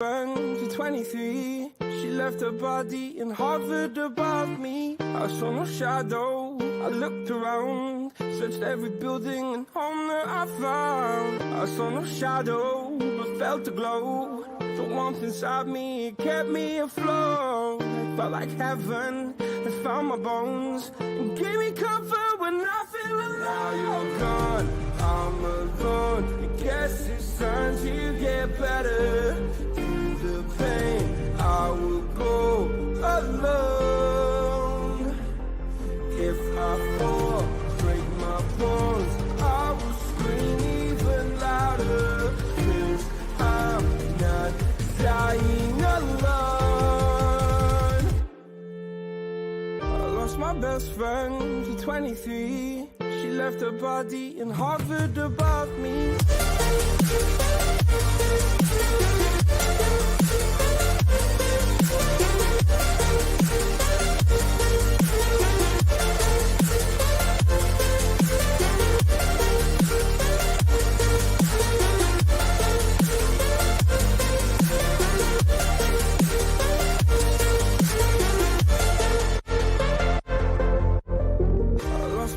To 23, she left her body and hovered above me. I saw no shadow, I looked around, searched every building and home that I found. I saw no shadow, but felt a glow. The warmth inside me kept me afloat. It felt like heaven had found my bones and gave me comfort when I feel alone. Now you're gone, I'm alone. I guess it's time to get better. The pain, I will go alone. If I fall, break my bones, I will scream even louder. 'Cause I'm not dying alone. I lost my best friend to 23. She left her body and hovered above me.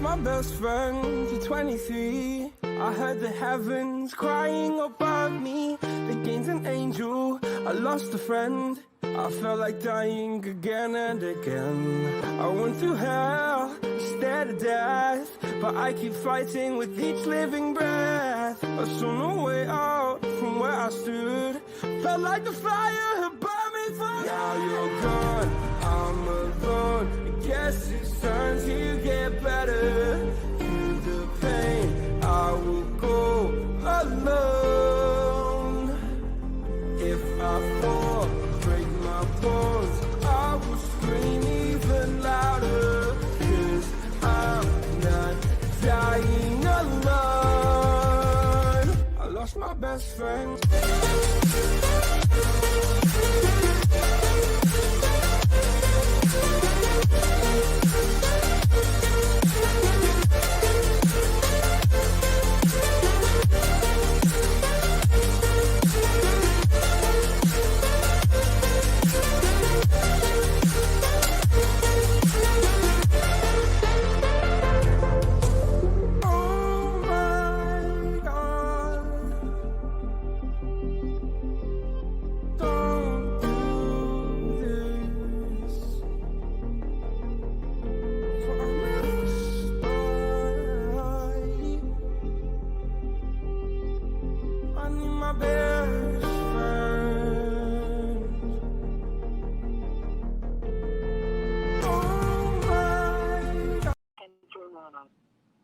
My best friend to 23. I heard the heavens crying above me. They gained an angel, I lost a friend. I felt like dying again and again. I went through hell, stared at death, but I keep fighting with each living breath. I saw no way out from where I stood. Felt like the fire had burned me for. Now you're gone, I'm alone. I guess it's time to get better. Through the pain, I will go alone. If I fall, break my bones, I will scream even louder. 'Cause I'm not dying alone. I lost my best friend.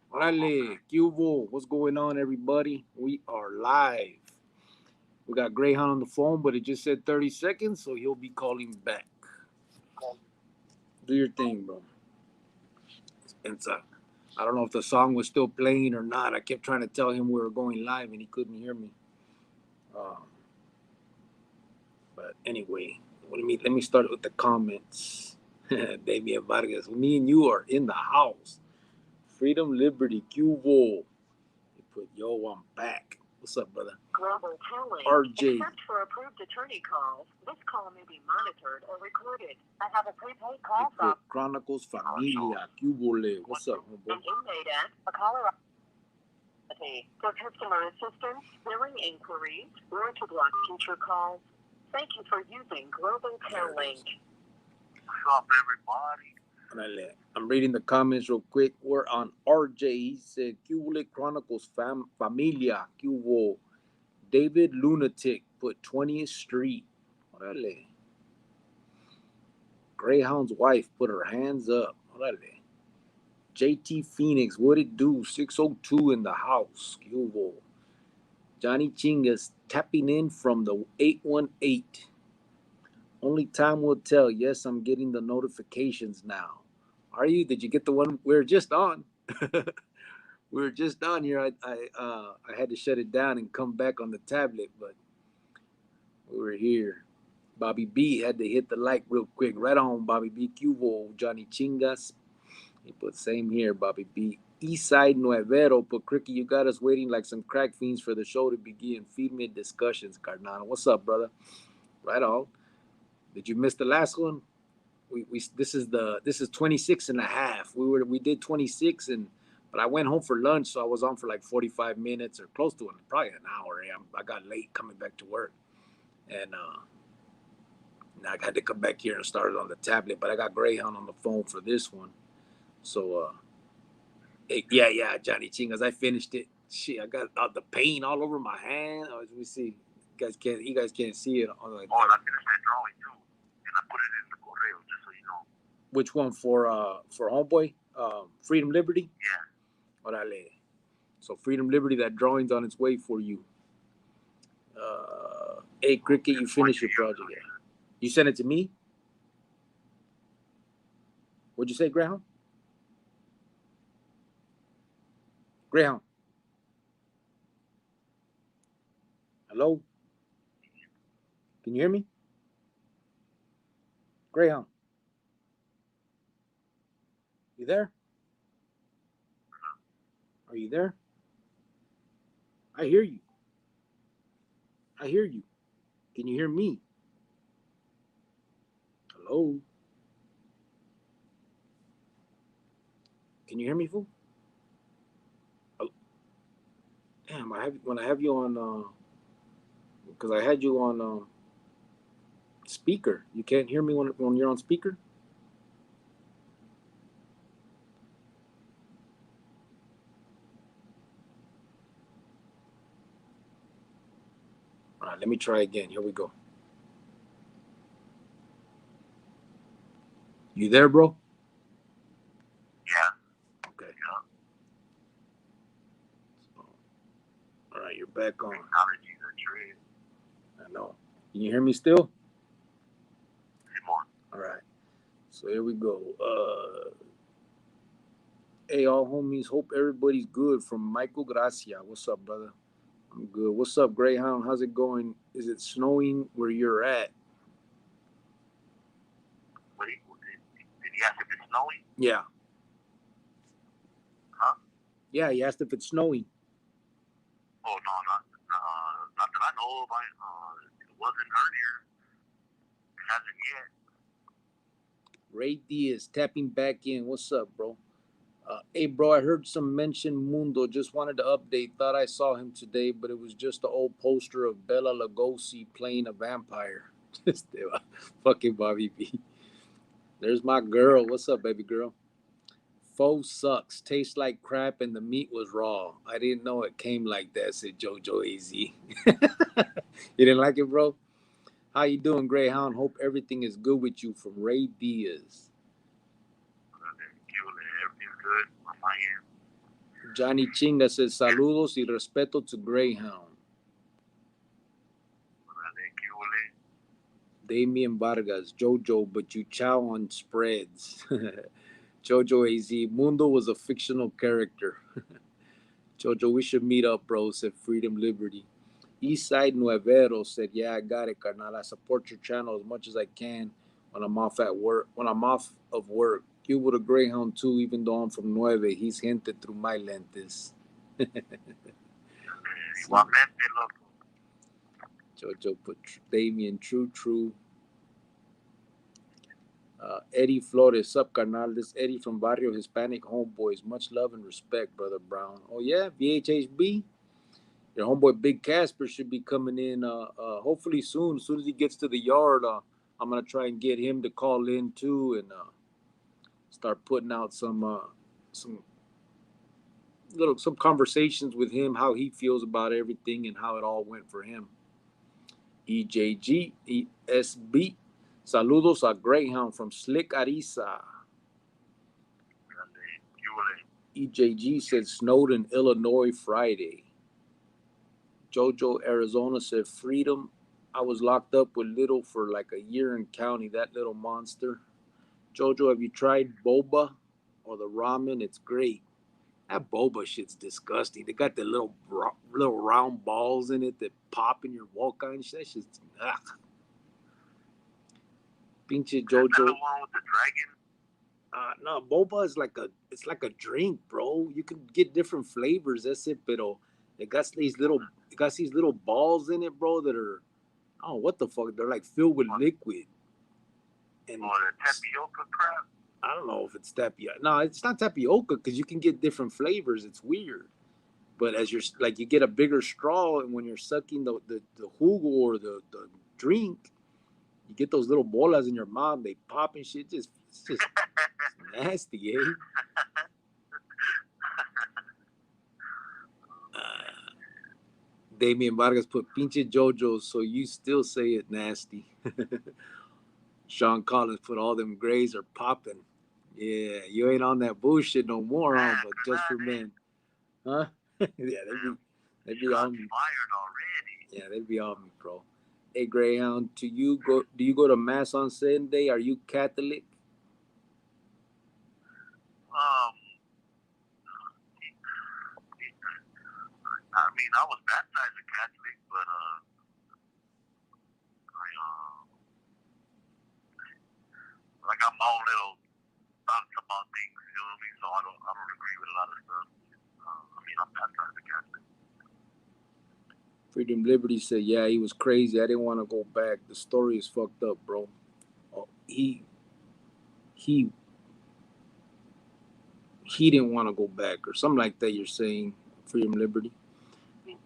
Órale, ¿qué hubo? What's going on, everybody? We are live. We got Greyhound on the phone, but it just said 30 seconds, so he'll be calling back. Do your thing, bro. It's I don't know if the song was still playing or not. I kept trying to tell him we were going live, and he couldn't hear me. But anyway, let me start with the comments. Baby Vargas, me and you are in the house. Freedom, liberty, Cubo. They put yo, I'm back. What's up, brother? Global Talent. RJ. Except for approved attorney calls, this call may be monitored or recorded. I have a prepaid call from Chronicles, Familia, Cubole. What's up, an inmate at a Colorado. For customer assistance, billing inquiries, or to block future calls, thank you for using Global Talent. What's up, everybody? I'm reading the comments real quick. We're on RJ. He said, Cubole Chronicles, Familia, Cubo. David Lunatic put 20th Street. Orale. Greyhound's wife put her hands up. Orale. JT Phoenix, what it do? 602 in the house. Cubo. Johnny Chingas tapping in from the 818. Only time will tell. Yes, I'm getting the notifications now. Are you? Did you get the one we were just on? We were just on here. I had to shut it down and come back on the tablet, but we were here. Bobby B had to hit the like real quick. Right on, Bobby B. Cubo, Johnny Chingas. He put same here, Bobby B. Eastside Nuevero put Cricky, you got us waiting like some crack fiends for the show to begin. Feed me discussions, Cardano. What's up, brother? Right on. Did you miss the last one? We this is 26 and a half. We did 26 but I went home for lunch, so I was on for like 45 minutes or close to it, probably an hour. I got late coming back to work, and now I had to come back here and start it on the tablet. But I got Greyhound on the phone for this one, so yeah, Johnny Chingas, I finished it. Shit, I got the paint all over my hand. As we see, you guys can't see it. I finished that drawing too, and I put it in the correo just so you know. Which one for Homeboy? Freedom Liberty? Yeah. Orale. So Freedom Liberty, that drawing's on its way for you. Hey Cricket, you finished your project. Yeah. You sent it to me? What'd you say, Greyhound? Greyhound. Hello? Can you hear me? Greyhound. You there? Are you there? I hear you. I hear you. Can you hear me? Hello? Can you hear me, fool? Oh. Damn, when I have you on, because I had you on speaker. You can't hear me when you're on speaker? All right, let me try again. Here we go. You there, bro? Yeah. Okay. Yeah. So, all right, you're back on. Technology, the trend. I know. Can you hear me still? More. All right. So here we go. Hey, all homies. Hope everybody's good. From Michael Gracia. What's up, brother? I'm good. What's up, Greyhound? How's it going? Is it snowing where you're at? Wait, did he ask if it's snowing? Yeah. Huh? Yeah, he asked if it's snowing. Oh, no, not that I know of. It wasn't earlier. It hasn't yet. Ray Diaz tapping back in. What's up, bro? Hey, bro, I heard some mention Mundo. Just wanted to update. Thought I saw him today, but it was just the old poster of Bela Lugosi playing a vampire. Fucking Bobby B. There's my girl. What's up, baby girl? Faux sucks. Tastes like crap and the meat was raw. I didn't know it came like that, said JoJo AZ. You didn't like it, bro? How you doing, Greyhound? Hope everything is good with you, from Ray Diaz. Everything's good on my end. Johnny Chinga says, saludos y respeto to Greyhound. Damian Vargas, Jojo, but you chow on spreads. Jojo AZ, Mundo was a fictional character. Jojo, we should meet up, bro, said Freedom Liberty. Eastside Nuevero said, yeah, I got it, carnal. I support your channel as much as I can when I'm off of work. You with a Greyhound too, even though I'm from Nueve. He's hinted through my lentes. Jojo put Damien, true. Eddie Flores, up, carnal. This Eddie from Barrio Hispanic Homeboys. Much love and respect, Brother Brown. Oh, yeah, VHHB. Your homeboy Big Casper should be coming in hopefully soon. As soon as he gets to the yard, I'm going to try and get him to call in too and start putting out some conversations with him, how he feels about everything and how it all went for him. EJG, ESB, saludos a Greyhound from Slick Ariza. EJG said snowed in Illinois Friday. Jojo Arizona said freedom. I was locked up with Little for like a year in county, that little monster. Jojo, have you tried boba or the ramen? It's great. That boba shit's disgusting. They got the little round balls in it that pop in your walk-on. That shit's ugh. Pinche Jojo. The one with the dragon? No, boba is like a drink, bro. You can get different flavors. That's it, pero it got these little balls in it, bro, that are Oh, what the fuck? They're like filled with liquid. And Or the tapioca crap. I don't know if it's tapioca. No, it's not tapioca because you can get different flavors. It's weird. But as you're like, you get a bigger straw, and when you're sucking the jugo or the drink, you get those little bolas in your mouth. They pop and shit. It's just nasty, eh? Damian Vargas put pinche JoJo, so you still say it nasty. Sean Collins put all them grays are popping. Yeah, you ain't on that bullshit no more, huh? But just for men, huh? Yeah, they'd be on me. Fired already. Yeah, they'd be on me, bro. Hey, Greyhound, do you go to mass on Sunday? Are you Catholic? I mean, I was baptized a Catholic, but I got my own little thoughts about things. You know what I mean? So I don't agree with a lot of stuff. I mean, I'm baptized a Catholic. Freedom Liberty said, yeah, he was crazy. I didn't want to go back. The story is fucked up, bro. Oh, he didn't want to go back or something like that. You're saying, Freedom Liberty.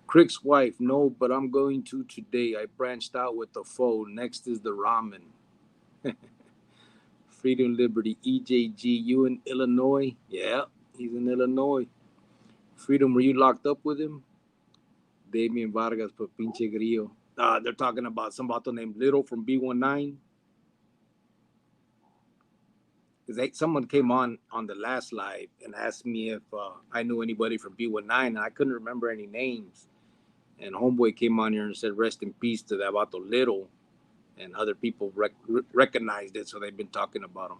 Crick's wife, no, but I'm going to today. I branched out with the foe. Next is the ramen. Freedom Liberty, EJG, you in Illinois? Yeah, he's in Illinois. Freedom, were you locked up with him? Damian Vargas put pinche grillo. They're talking about some vato named Little from B19. Because someone came on the last live and asked me if I knew anybody from B19, and I couldn't remember any names. And Homeboy came on here and said, rest in peace to that vato Little. And other people recognized it, so they've been talking about him.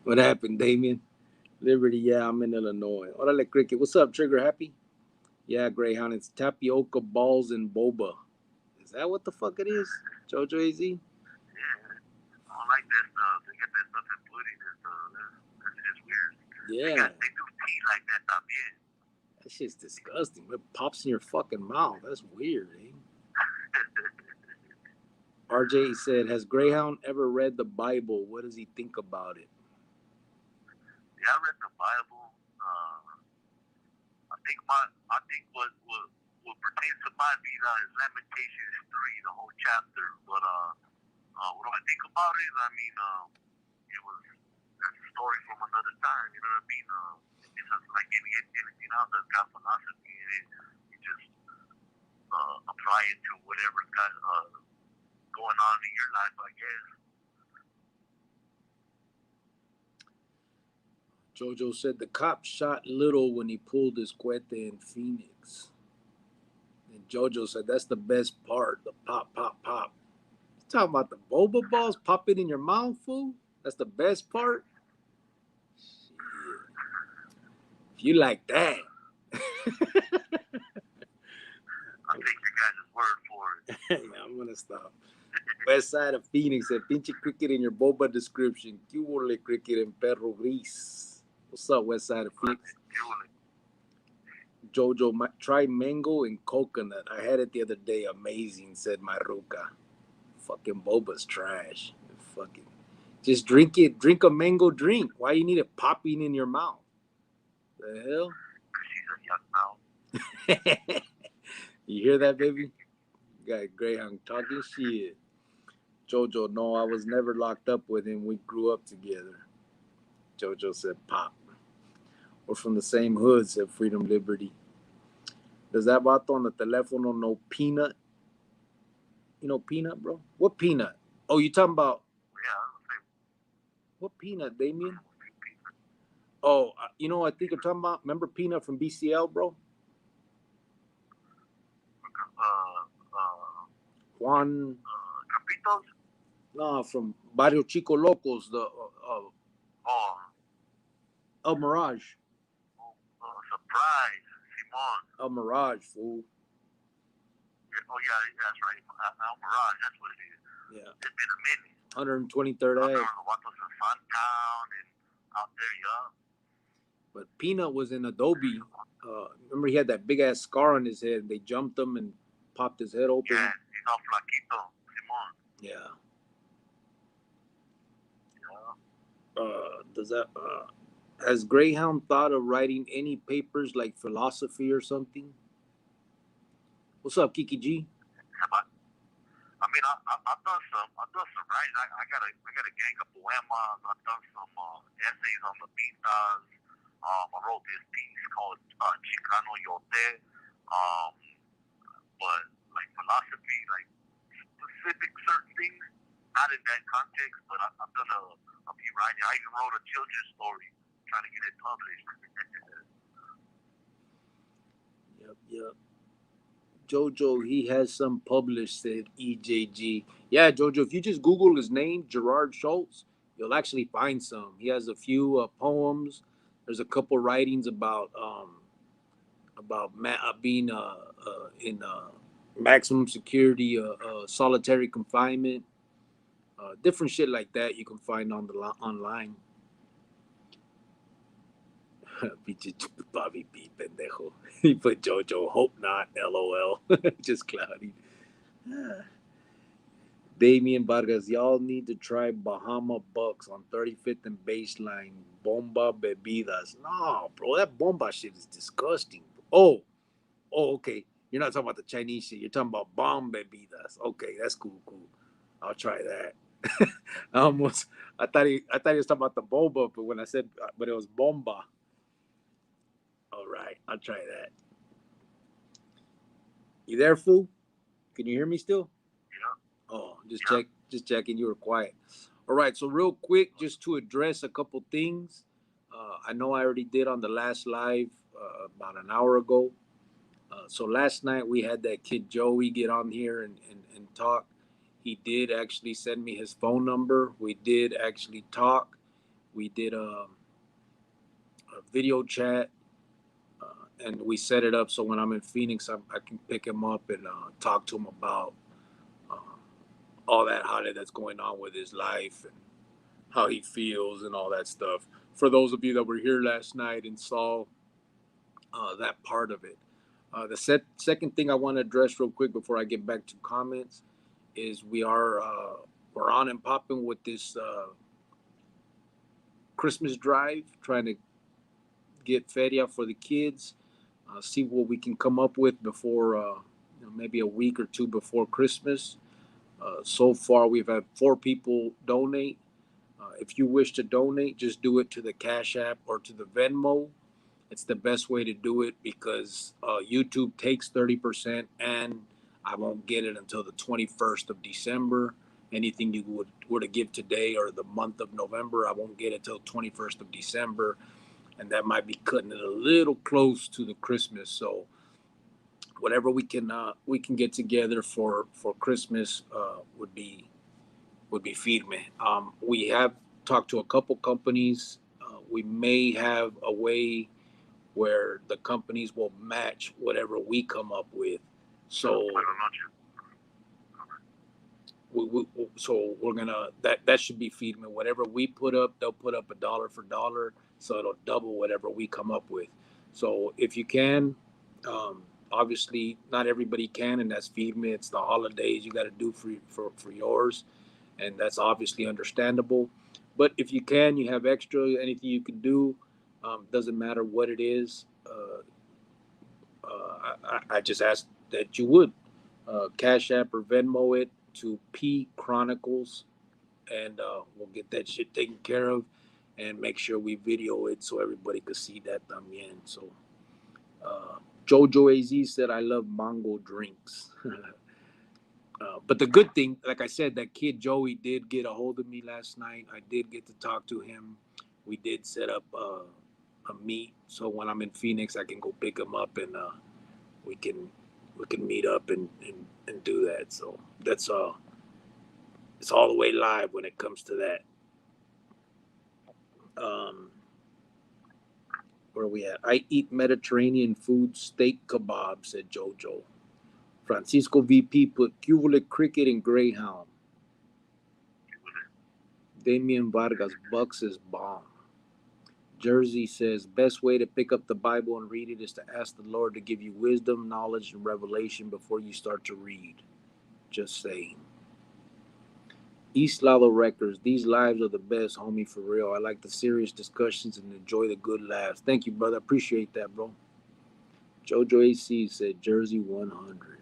What happened, Damien? Liberty, yeah, I'm in Illinois. Orale, Cricket. What's up, Trigger Happy? Yeah, Greyhound, it's tapioca balls and boba. Is that what the fuck it is? Jojo AZ? Yeah. I don't like that stuff. They get that stuff in pudding and stuff. That's just weird. Yeah. They do tea like that también. That shit's disgusting. It pops in your fucking mouth. That's weird, eh? RJ said, has Greyhound ever read the Bible? What does he think about it? Yeah, I read the Bible. I think what pertains to my vida is Lamentations 3, the whole chapter. But what do I think about it? I mean, that's a story from another time. You know what I mean? It's just like anything else that's got philosophy in it. You just apply it to whatever's got going on in your life, I guess. Jojo said the cop shot Little when he pulled his cuete in Phoenix. And Jojo said that's the best part, the pop, pop, pop. You talking about the boba balls popping in your mouth, fool? That's the best part? Shit. If you like that. I'll take your guys' word for it. Yeah, I'm going to stop. West side of Phoenix said, pinche cricket in your boba description. ¿Qué huele cricket en perro gris? What's up, West side of Phoenix? Jojo, try mango and coconut. I had it the other day. Amazing, said Maruka. Fucking boba's trash. Fucking, just drink it. Drink a mango drink. Why you need it popping in your mouth? The hell? She's a young mouth. You hear that, baby? Got Greyhound talking shit. Jojo, no, I was never locked up with him. We grew up together. Jojo said, pop. We're from the same hood, said Freedom Liberty. Does that vato on the telefono know Peanut? You know Peanut, bro? What Peanut? Oh, you talking about? Yeah. What Peanut, Damien? Oh, you know what I think you're talking about? Remember Peanut from BCL, bro? Juan. Capitos? No, from Barrio Chico Locos, the El Mirage. Surprise, Simon. El Mirage, fool. Oh, yeah, that's right. El Mirage, that's what it is. Yeah. It's been a minute. 123rd Ave. What was the Fun Town and out there, yeah. But Peanut was in Adobe. Remember, he had that big ass scar on his head. They jumped him and popped his head open. Yeah, he's all flaquito, Simon. Yeah. Yeah. Does that? Has Greyhound thought of writing any papers like philosophy or something? What's up, Kiki G? I mean, I've done some writing. I got a gang of poemas. I've done some essays on the pistas. I wrote this piece called Chicano Yote. But like philosophy, like specific certain things, not in that context. But I've done a few writing. I even wrote a children's story, trying to get it published. Yep. Jojo, he has some published, said EJG. Yeah, Jojo, if you just Google his name, Gerard Schultz, you'll actually find some. He has a few poems. There's a couple writings about being in maximum security, solitary confinement, different shit like that you can find on the online. Bobby B. Pendejo. He put Jojo, hope not, LOL. Just cloudy. Damian Vargas, y'all need to try Bahama Bucks on 35th and Baseline. Bomba Bebidas. No, bro, that bomba shit is disgusting. Oh, okay. You're not talking about the Chinese shit. You're talking about bomb bebidas. Okay, that's cool. I'll try that. I thought he was talking about the boba, but when I said, but it was bomba. All right, I'll try that. You there, fool? Can you hear me still? Yeah. Oh, just checking. You were quiet. All right, so real quick, just to address a couple things. I know I already did on the last live about an hour ago. So last night we had that kid Joey get on here and talk. He did actually send me his phone number. We did actually talk. We did a video chat. And we set it up so when I'm in Phoenix, I can pick him up and talk to him about all that holiday that's going on with his life and how he feels and all that stuff. For those of you that were here last night and saw that part of it. The second thing I want to address real quick before I get back to comments is we're on and popping with this Christmas drive, trying to get feria for the kids. See what we can come up with before maybe a week or two before Christmas. So far, we've had 4 people donate. If you wish to donate, just do it to the Cash App or to the Venmo. It's the best way to do it because YouTube takes 30% and I won't get it until the 21st of December. Anything you were to give today or the month of November, I won't get it till 21st of December. And that might be cutting it a little close to the Christmas. So whatever we can get together for Christmas would be firme. We have talked to a couple companies. We may have a way where the companies will match whatever we come up with. So we're gonna that should be firme. Whatever we put up, they'll put up $1 for $1, so it'll double whatever we come up with. So if you can, obviously not everybody can, and that's firme. It's the holidays, you got to do for yours, and that's obviously understandable. But if you can, you have extra, anything you can do, doesn't matter what it is. I just ask that you would Cash App or Venmo it to P Chronicles, and we'll get that shit taken care of, and make sure we video it so everybody could see that también. So Jojo Az said, "I love mango drinks." But the good thing, like I said, that kid Joey did get a hold of me last night. I did get to talk to him. We did set up a meet, so when I'm in Phoenix, I can go pick him up and we can meet up and do that. So that's it's all the way live when it comes to that. Where are we at? I eat Mediterranean food, steak kebab, said Jojo. Francisco VP put Cuvula Cricket and Greyhound. Damian Vargas, Bucks is bomb. Jersey says, best way to pick up the Bible and read it is to ask the Lord to give you wisdom, knowledge, and revelation before you start to read. Just saying. East Lalo Records, these lives are the best, homie, for real. I like the serious discussions and enjoy the good laughs. Thank you, brother. Appreciate that, bro. Jojo AC said Jersey 100.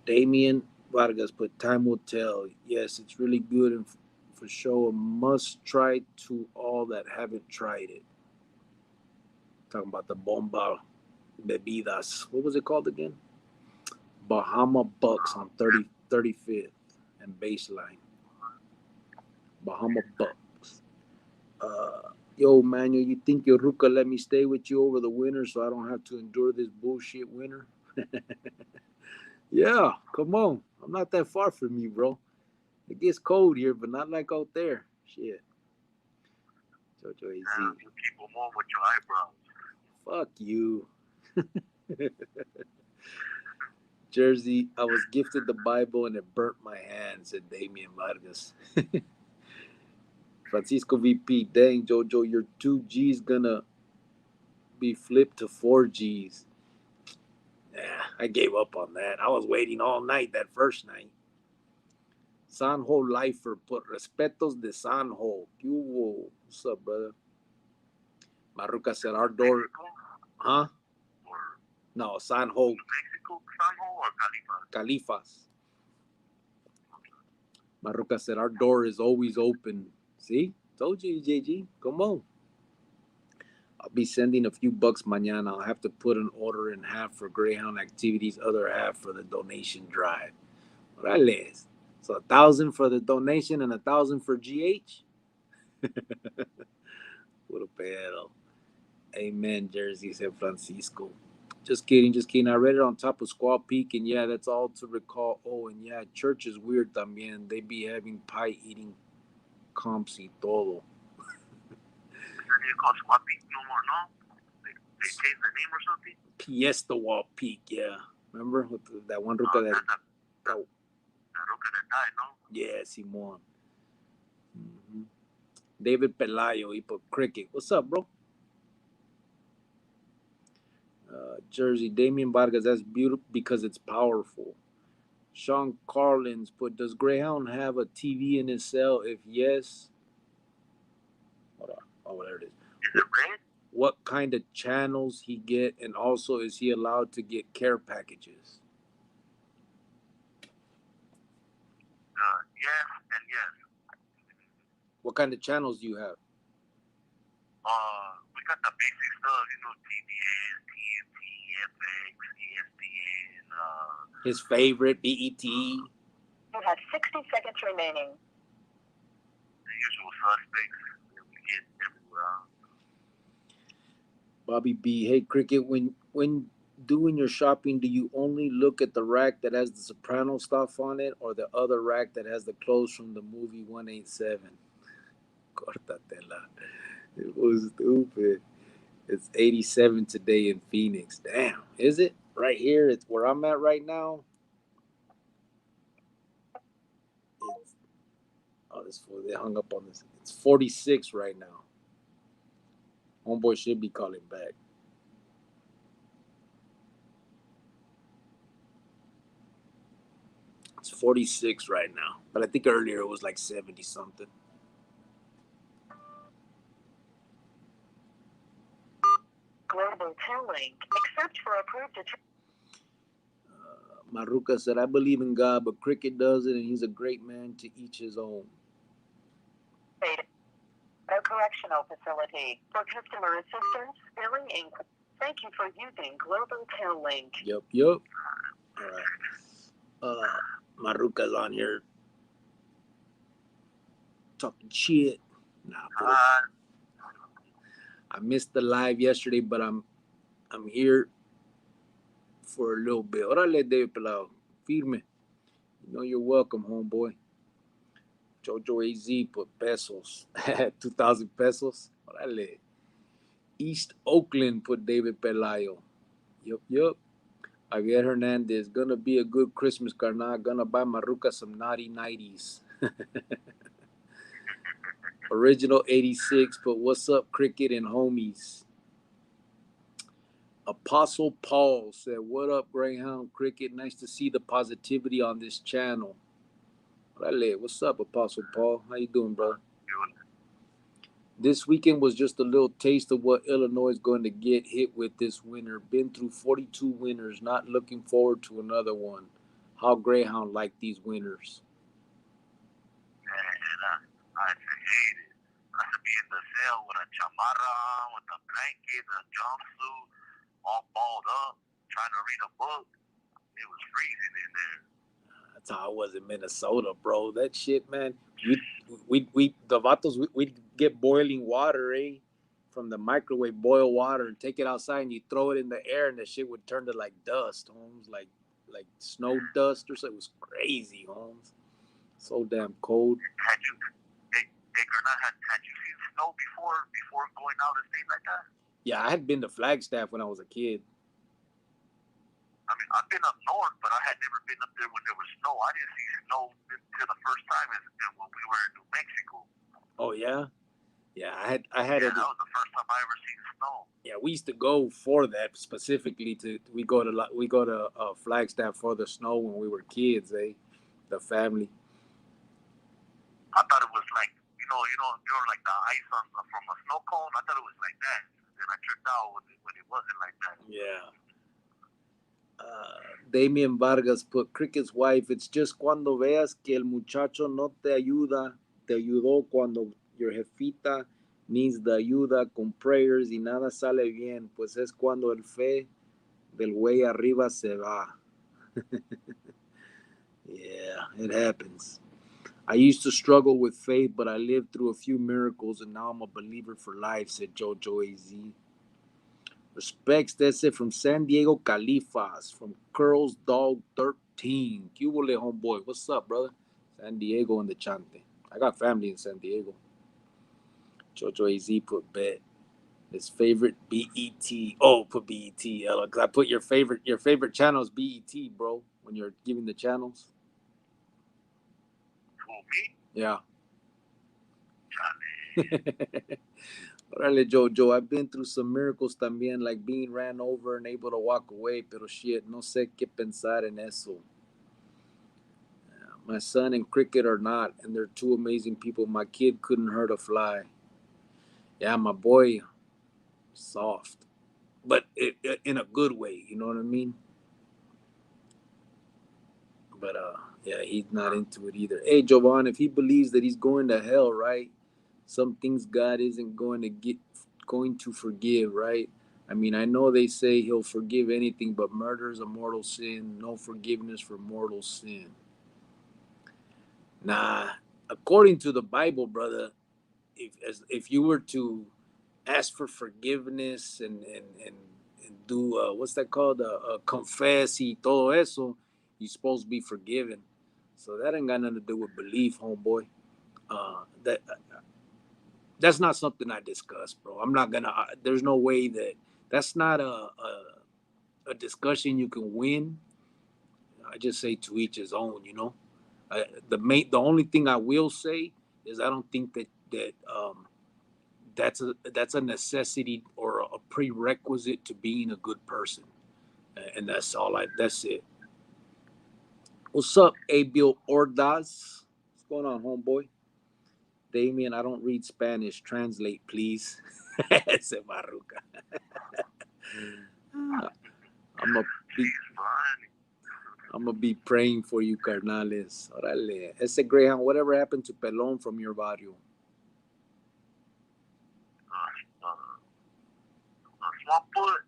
Damian Vargas put time will tell. Yes, it's really good and for sure a must try to all that haven't tried it. Talking about the Bomba Bebidas. What was it called again? Bahama Bucks on 35th and Baseline. Bahama Bucks. Yo, Manuel, you think your Ruka let me stay with you over the winter so I don't have to endure this bullshit winter? Yeah, come on. I'm not that far from you, bro. It gets cold here, but not like out there. Shit. Jojo AZ. You keep them on with your eyebrows. Fuck you. Jersey, I was gifted the Bible and it burnt my hand, said Damian Vargas. Francisco VP, dang, Jojo, your 2G's gonna be flipped to 4G's. Yeah, I gave up on that. I was waiting all night that first night. Sanjo Lifer put respetos de Sanjo. What's up, brother? Maruca said our door. Mexico? Huh? Or No, Sanjo. Mexico, Sanjo, or Califas? Califas. Maruca said our door is always open. See? Told you, JG. Come on. I'll be sending a few bucks mañana. I'll have to put an order in half for Greyhound activities, other half for the donation drive. Orales. So 1,000 for the donation and 1,000 for GH? Puro pedo. Amen, Jersey, said Francisco. Just kidding, just kidding. I read it on top of Squaw Peak, and yeah, that's all to recall. Oh, and yeah, church is weird también. They be having pie eating comps y todo. They call Squad Peak no more, no? They changed the name or something? Fiesta Wall Peak, yeah. Remember with that one ruca that The Ruka that died, no? yeah, Simon. Mm-hmm. David Pelayo, he put cricket. What's up, bro? Jersey, Damian Vargas, that's beautiful because it's powerful. Sean Carlins put, does Greyhound have a TV in his cell? If yes, hold on. Oh, there it is. Is it red? What kind of channels he get, and also is he allowed to get care packages? Yes and yes. What kind of channels do you have? We got the basic stuff, you know, TBS, TNT, FX, ESPN, His favorite, BET. You have 60 seconds remaining. the usual suspects that we get everywhere. Bobby B, hey Cricket, when doing your shopping, do you only look at the rack that has the Soprano stuff on it, or the other rack that has the clothes from the movie 187? Cortatela. It was stupid. It's 87 today in Phoenix. Damn, is it? Right here, it's where I'm at right now. It's, oh, this fool, they hung up on this. It's 46 right now. Homeboy should be calling back. It's 46 right now. But I think earlier it was like 70 something. Global Link, except for approved Maruca said, I believe in God, but Cricket does it, and he's a great man, to each his own. a correctional facility. For customer assistance, billing inquiry. Thank you for using Global Link. Yup. All right. Maruca's on here talking shit. Nah, I missed the live yesterday, but I'm here for a little bit. Órale, David Pelao. Firme. You know you're welcome, homeboy. Jojo AZ put pesos. 2,000 pesos. Órale. East Oakland put David Pelayo. Yup. Javier Hernandez. Gonna be a good Christmas, carnal. Gonna buy Maruca some naughty nighties. Original 86, but what's up, Cricket and homies? Apostle Paul said, what up, Greyhound Cricket? Nice to see the positivity on this channel. What's up, Apostle Paul? How you doing, brother? This weekend was just a little taste of what Illinois is going to get hit with this winter. Been through 42 winters, not looking forward to another one. How Greyhound like these winters? Man, I hate it. I should be in the cell with a chamarra on, with a blanket, a jumpsuit, all balled up, trying to read a book. It was freezing in there. That's how I was in Minnesota, bro. That shit, man. The vatos, we'd get boiling water, from the microwave, boil water and take it outside and you throw it in the air and the shit would turn to like dust, Holmes, like snow dust or something. It was crazy, Holmes. So damn cold. Had you seen snow before going out and things like that? Yeah, I had been to Flagstaff when I was a kid. I mean, I've been up north, but I had never been up there when there was snow. I didn't see snow until the first time when we were in New Mexico. Oh yeah, yeah. That was the first time I ever seen snow. Yeah, we used to go for that specifically. We go to Flagstaff for the snow when we were kids, the family. I thought it was like you're like the ice from a snow cone. I thought it was like that, and I tripped out when it wasn't like that. Yeah. Damien Vargas put Cricket's wife. It's just cuando veas que el muchacho no te ayudó cuando your jefita needs the ayuda con prayers y nada sale bien, pues es cuando el fe del güey arriba se va. Yeah, it happens. I used to struggle with faith, but I lived through a few miracles and now I'm a believer for life, said Jojo AZ. Respects, that's it from San Diego Califas, from Curls Dog 13. Cubole, homeboy. What's up, brother? San Diego and the Chante. I got family in San Diego. Jojo AZ put bet. His favorite BET. Oh, put BET. Because I put your favorite channel is BET, bro, when you're giving the channels. Who, me? Yeah. Órale, Jojo, I've been through some miracles también, like being ran over and able to walk away, pero shit, no sé qué pensar en eso. My son and Cricket are not, and they're two amazing people. My kid couldn't hurt a fly. Yeah, my boy, soft, but in a good way, you know what I mean? But yeah, he's not into it either. Hey, Jovan, if he believes that he's going to hell, right? Some things God isn't going to forgive, right? I mean, I know they say he'll forgive anything, but murder is a mortal sin. No forgiveness for mortal sin. Nah, according to the Bible, brother, if you were to ask for forgiveness and do what's that called? Confess y todo eso, you're supposed to be forgiven. So that ain't got nothing to do with belief, homeboy. That's not something I discuss, bro. I'm not gonna. There's no way that's not a discussion you can win. I just say to each his own, you know. The only thing I will say is I don't think that's a necessity or a prerequisite to being a good person, and that's all. That's it. What's up, Abil Ordaz? What's going on, homeboy? Damien, I don't read Spanish. Translate, please. Ese Maruca. I'm gonna be praying for you, carnales. Órale. Ese Greyhound, whatever happened to Pelón from your barrio? Small foot.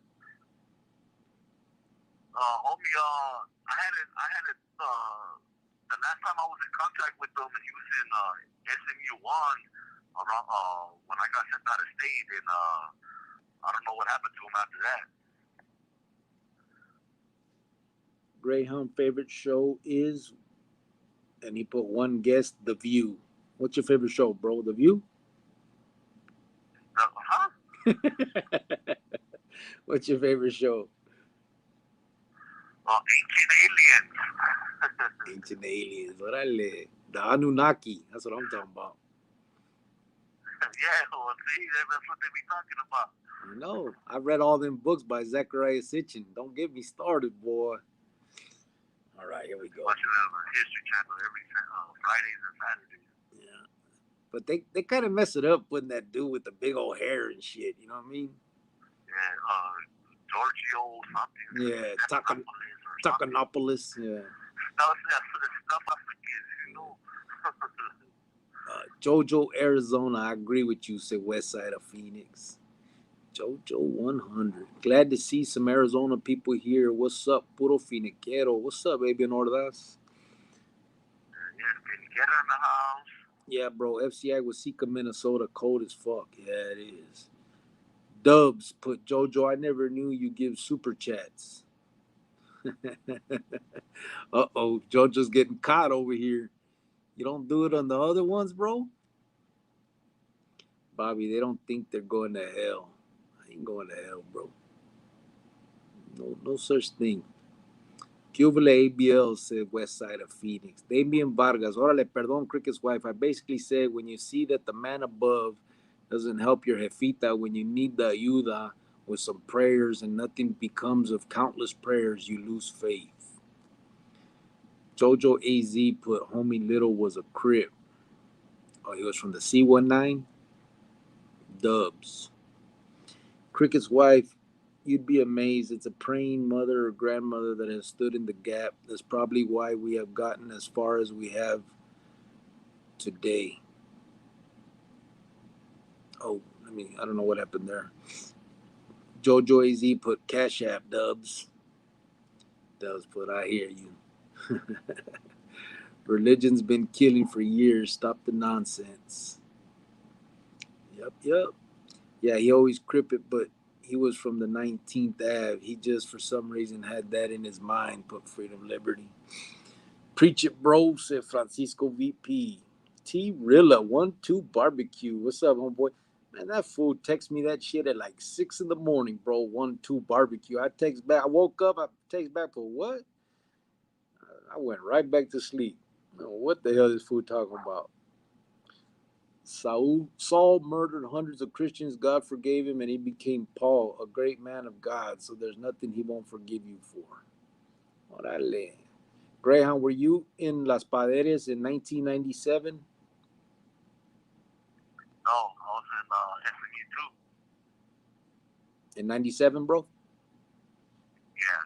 Homie, I had it. The last time I was in contact with him, he was in SMU 1 around when I got sent out of state, and I don't know what happened to him after that. Greyhound favorite show is, and he put one guest, The View. What's your favorite show, bro? The View? Huh? What's your favorite show? Ancient Aliens. Ancient Aliens. Órale. The Anunnaki. That's what I'm talking about. Yeah, well, see, that's what they be talking about. I know. I read all them books by Zechariah Sitchin. Don't get me started, boy. All right, here we go. Watching it on the History Channel every Fridays and Saturdays. Yeah. But they kind of mess it up putting that dude with the big old hair and shit. You know what I mean? Yeah, Giorgio something. Yeah, Stephanopoulos or Takanopoulos. Yeah. No, it's stuff I forget, you know. Jojo, Arizona. I agree with you. Said West Side of Phoenix. Jojo 100. Glad to see some Arizona people here. What's up, Puro Finiquero? What's up, baby, Nordas? Yes, can you get her in the house? Yeah, bro. FCI Waseca, Minnesota. Cold as fuck. Yeah, it is. Dubs put Jojo. I never knew you give super chats. Uh-oh. Jojo's getting caught over here. You don't do it on the other ones, bro? Bobby, they don't think they're going to hell. I ain't going to hell, bro. No such thing. Cubile ABL said West Side of Phoenix. Damian Vargas. Órale, perdón, Cricket's wife. I basically said when you see that the man above doesn't help your jefita when you need the ayuda with some prayers and nothing becomes of countless prayers, you lose faith. Jojo AZ put Homie Little was a crip. Oh, he was from the C19? Dubs. Cricket's wife, you'd be amazed. It's a praying mother or grandmother that has stood in the gap. That's probably why we have gotten as far as we have today. Oh, I don't know what happened there. Jojo AZ put Cash App, Dubs. Dubs put, I hear you. Religion's been killing for years. Stop the nonsense. Yep. Yeah, he always crip it, but he was from the 19th Ave. He just, for some reason, had that in his mind, put freedom, liberty. Preach it, bro, said Francisco VP. T Rilla, 1-2 barbecue. What's up, homeboy? Man, that fool text me that shit at like 6 in the morning, bro. 1-2 barbecue. I text back. I woke up. I text back for what? I went right back to sleep. What the hell is this fool talking about? Saul murdered hundreds of Christians. God forgave him, and he became Paul, a great man of God. So there's nothing he won't forgive you for. Orale. Greyhound, were you in Las Paderes in 1997? No, I was in SMU too. In 97, bro? Yeah.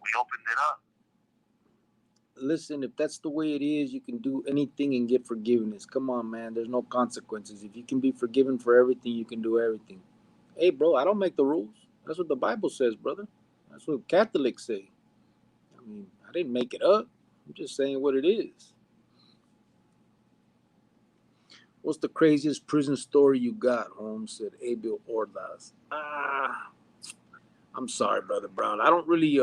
We opened it up. Listen, if that's the way it is, you can do anything and get forgiveness. Come on, man. There's no consequences. If you can be forgiven for everything, you can do everything. Hey, bro, I don't make the rules. That's what the Bible says, brother. That's what Catholics say. I didn't make it up. I'm just saying what it is. What's the craziest prison story you got, Holmes? Said Abel Ordaz. I'm sorry, brother Brown. I don't really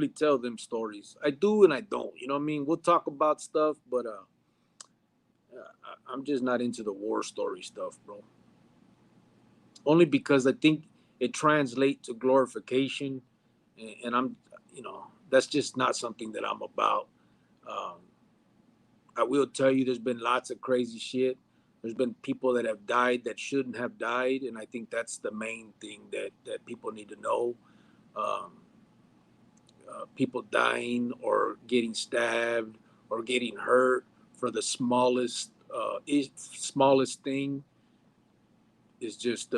tell them stories. I do and I don't. You know what I mean? We'll talk about stuff, but I'm just not into the war story stuff, bro. Only because I think it translates to glorification, and I'm, that's just not something that I'm about. I will tell you, there's been lots of crazy shit. There's been people that have died that shouldn't have died, and I think that's the main thing that people need to know. People dying or getting stabbed or getting hurt for the smallest thing is just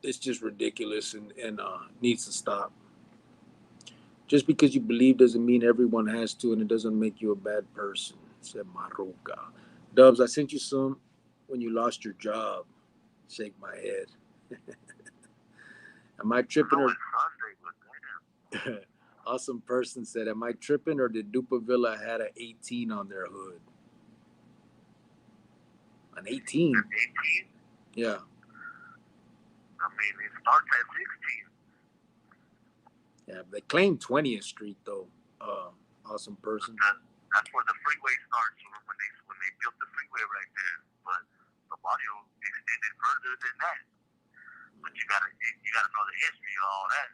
it's just ridiculous and needs to stop. Just because you believe doesn't mean everyone has to, and it doesn't make you a bad person, said Maruka. Dubs, I sent you some when you lost your job. Shake my head. Am I tripping or Awesome person said, am I tripping or did Dupavilla had an 18 on their hood? An 18? 18? Yeah. I mean, it starts at 16. Yeah, they claim 20th Street though. Awesome person. That's where the freeway starts when they built the freeway right there. But the barrio extended further than that. But you gotta know the history of all that.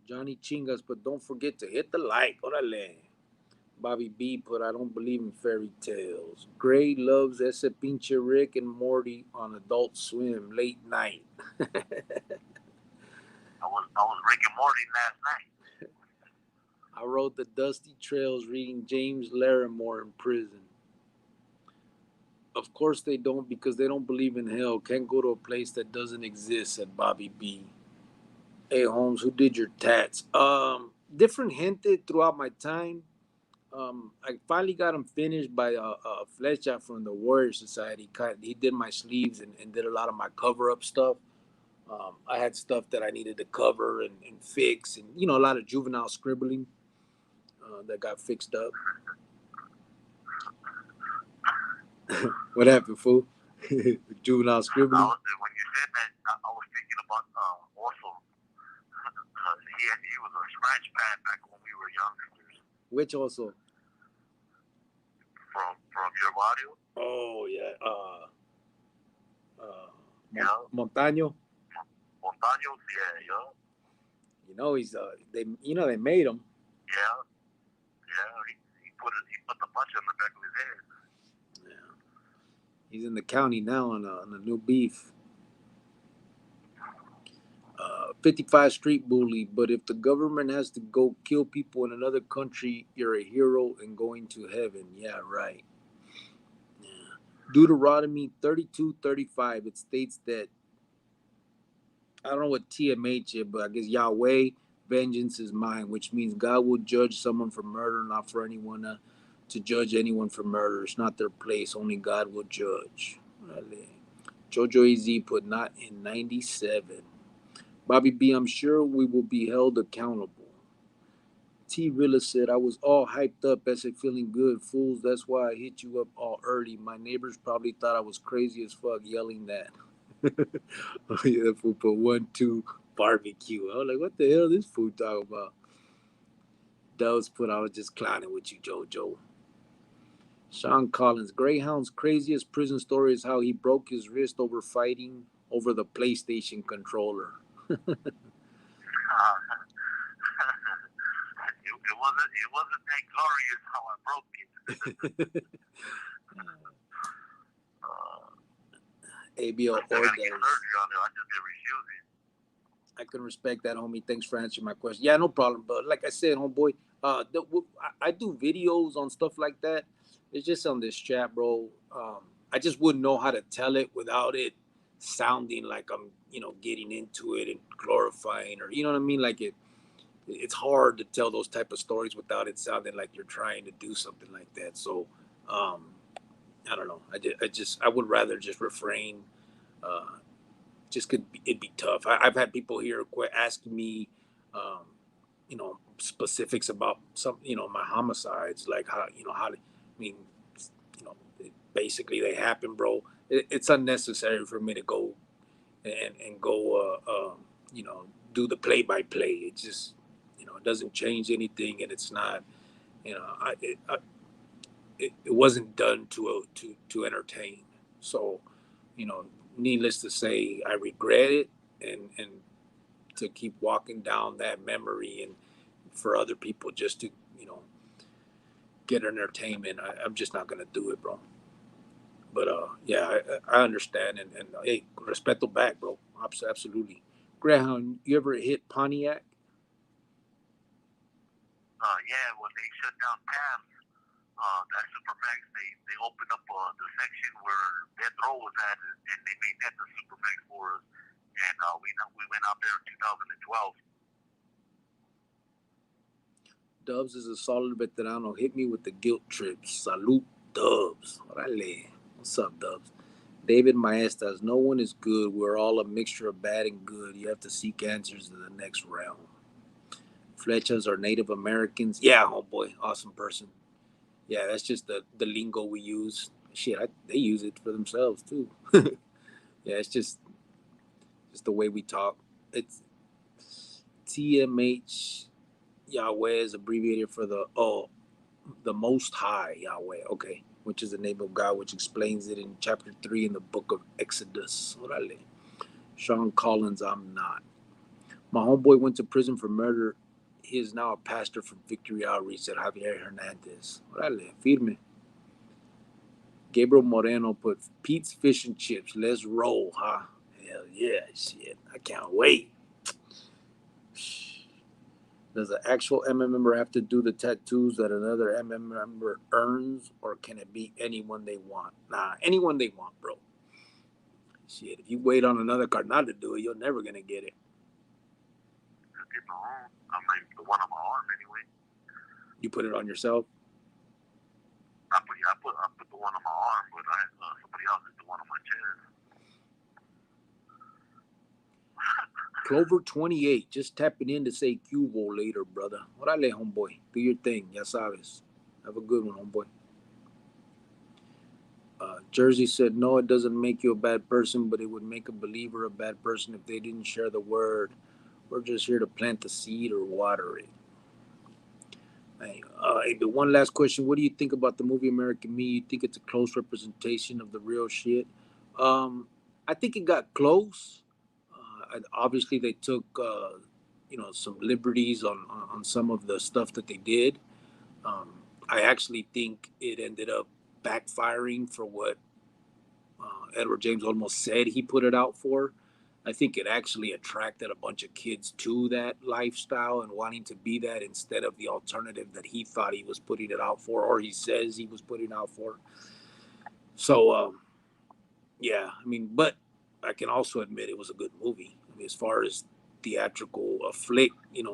Johnny Chingas, but don't forget to hit the like. Orale. Bobby B put, I don't believe in fairy tales. Gray loves ese pinche Rick and Morty on Adult Swim late night. I was Rick and Morty last night. I rode the dusty trails reading James Larimore in prison. Of course they don't, because they don't believe in hell. Can't go to a place that doesn't exist, said Bobby B. Hey Holmes, who did your tats? Different hinted throughout my time. I finally got them finished by a Flecha from the Warrior Society. He did my sleeves and did a lot of my cover up stuff. I had stuff that I needed to cover and fix, and a lot of juvenile scribbling that got fixed up. What happened, fool? Juvenile scribbling. When you said that, I was thinking about also. He was a scratch pad back when we were youngsters. Which also? From your audio. Oh yeah. Yeah. Montaño. Montaños, yeah. He's they made him. Yeah. He put the punch on the back of his head. Yeah. He's in the county now on a new beef. 55 Street Bully, but if the government has to go kill people in another country, you're a hero and going to heaven. Yeah, right. Yeah. Deuteronomy 32:35, it states that, I don't know what TMH is, but I guess Yahweh, vengeance is mine, which means God will judge someone for murder, not for anyone to judge anyone for murder. It's not their place. Only God will judge. Jojo AZ put not in 97. Bobby B, I'm sure we will be held accountable. T Rilla said, I was all hyped up, as if feeling good. Fools, that's why I hit you up all early. My neighbors probably thought I was crazy as fuck yelling that. Oh, yeah, that fool put 1-2 barbecue. I was like, what the hell is this fool talking about? Doves put, I was just clowning with you, JoJo. Sean Collins, Greyhound's craziest prison story is how he broke his wrist over fighting over the PlayStation controller. It wasn't that glorious how I broke it. ABL I gotta get Oldies. surgery on it. I just get refusing. I can respect that, homie. Thanks for answering my question. Yeah, no problem. But like I said, homeboy, I do videos on stuff like that. It's just on this chat, bro. I just wouldn't know how to tell it without it sounding like I'm, getting into it and glorifying, or you know what I mean. Like it's hard to tell those type of stories without it sounding like you're trying to do something like that. So, I don't know. I would rather just refrain. Just it'd be tough. I've had people here asking me, specifics about some, my homicides, like how I mean, basically they happen, bro. It's unnecessary for me to go and go, do the play by play. It just, it doesn't change anything, and it's not, it wasn't done to entertain. So, needless to say, I regret it, and to keep walking down that memory, and for other people just to get entertainment, I'm just not gonna do it, bro. But yeah, I understand, and hey, respeto back, bro. Absolutely. Greyhound, you ever hit Pontiac? Yeah, when they shut down PAMS, that Supermax, they opened up the section where Death Row was at, and they made that the Supermax for us. And we went out there in 2012. Dubs is a solid veterano. Hit me with the guilt trips. Salute, Dubs. Orale. What's up, Dubs? David Maestas, no one is good. We're all a mixture of bad and good. You have to seek answers in the next realm. Flechas are Native Americans. Yeah, homeboy. Awesome person. Yeah, that's just the lingo we use. Shit, they use it for themselves, too. Yeah, it's just the way we talk. It's TMH. Yahweh is abbreviated for the Most High Yahweh. Okay, which is the name of God, which explains it in chapter 3 in the book of Exodus. Orale. Sean Collins, I'm not. My homeboy went to prison for murder. He is now a pastor from Victory Outreach, said Javier Hernandez. Órale, firme. Gabriel Moreno put Pete's Fish and Chips. Let's roll, huh? Hell yeah, shit. I can't wait. Does an actual MM member have to do the tattoos that another MM member earns, or can it be anyone they want? Nah, anyone they want, bro. Shit, if you wait on another carnal to do it, you're never gonna get it. I get my own. I mean, the one on my arm anyway. You put it on yourself? I put the one on my arm, but I somebody else did the one on my chest. Clover 28, just tapping in to say Cubo later, brother. Órale, homeboy. Do your thing, ya sabes. Have a good one, homeboy. Jersey said, no, it doesn't make you a bad person, but it would make a believer a bad person if they didn't share the word. We're just here to plant the seed or water it. Hey, but one last question. What do you think about the movie American Me? You think it's a close representation of the real shit? I think it got close. Obviously, they took, some liberties on some of the stuff that they did. I actually think it ended up backfiring for what Edward James almost said he put it out for. I think it actually attracted a bunch of kids to that lifestyle and wanting to be that instead of the alternative that he thought he was putting it out for, or he says he was putting out for. So, yeah, I mean, but I can also admit it was a good movie. I mean, as far as theatrical flick, it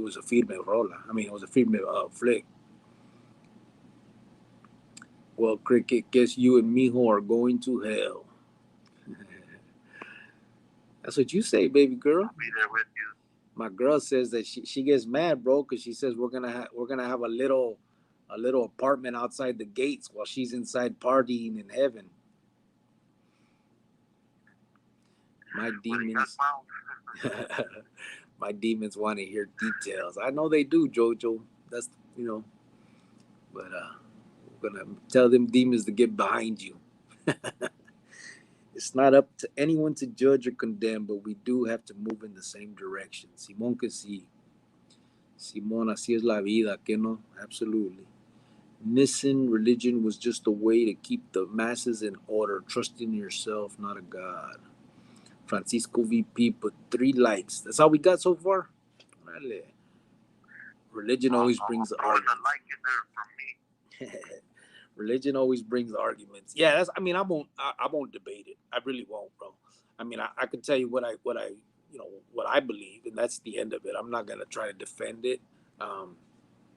was a firme rola. I mean, it was a firme flick. Well, Cricket, guess you and Mijo are going to hell. That's what you say, baby girl. I'll be there with you. My girl says that she gets mad, bro, because she says we're gonna have a little apartment outside the gates while she's inside partying in heaven. My demons, my demons want to hear details. I know they do, Jojo. That's but we're gonna tell them demons to get behind you. It's not up to anyone to judge or condemn, but we do have to move in the same direction. Simón que sí. Simón, así es la vida, que no? Absolutely. Missing religion was just a way to keep the masses in order, trusting yourself, not a God. Francisco VP put 3 likes. That's all we got so far? Religion always brings the arguments. A like in there for me. Religion always brings the arguments. Yeah, I won't debate it. I really won't, bro. I mean, I can tell you what I believe, and that's the end of it. I'm not gonna try to defend it,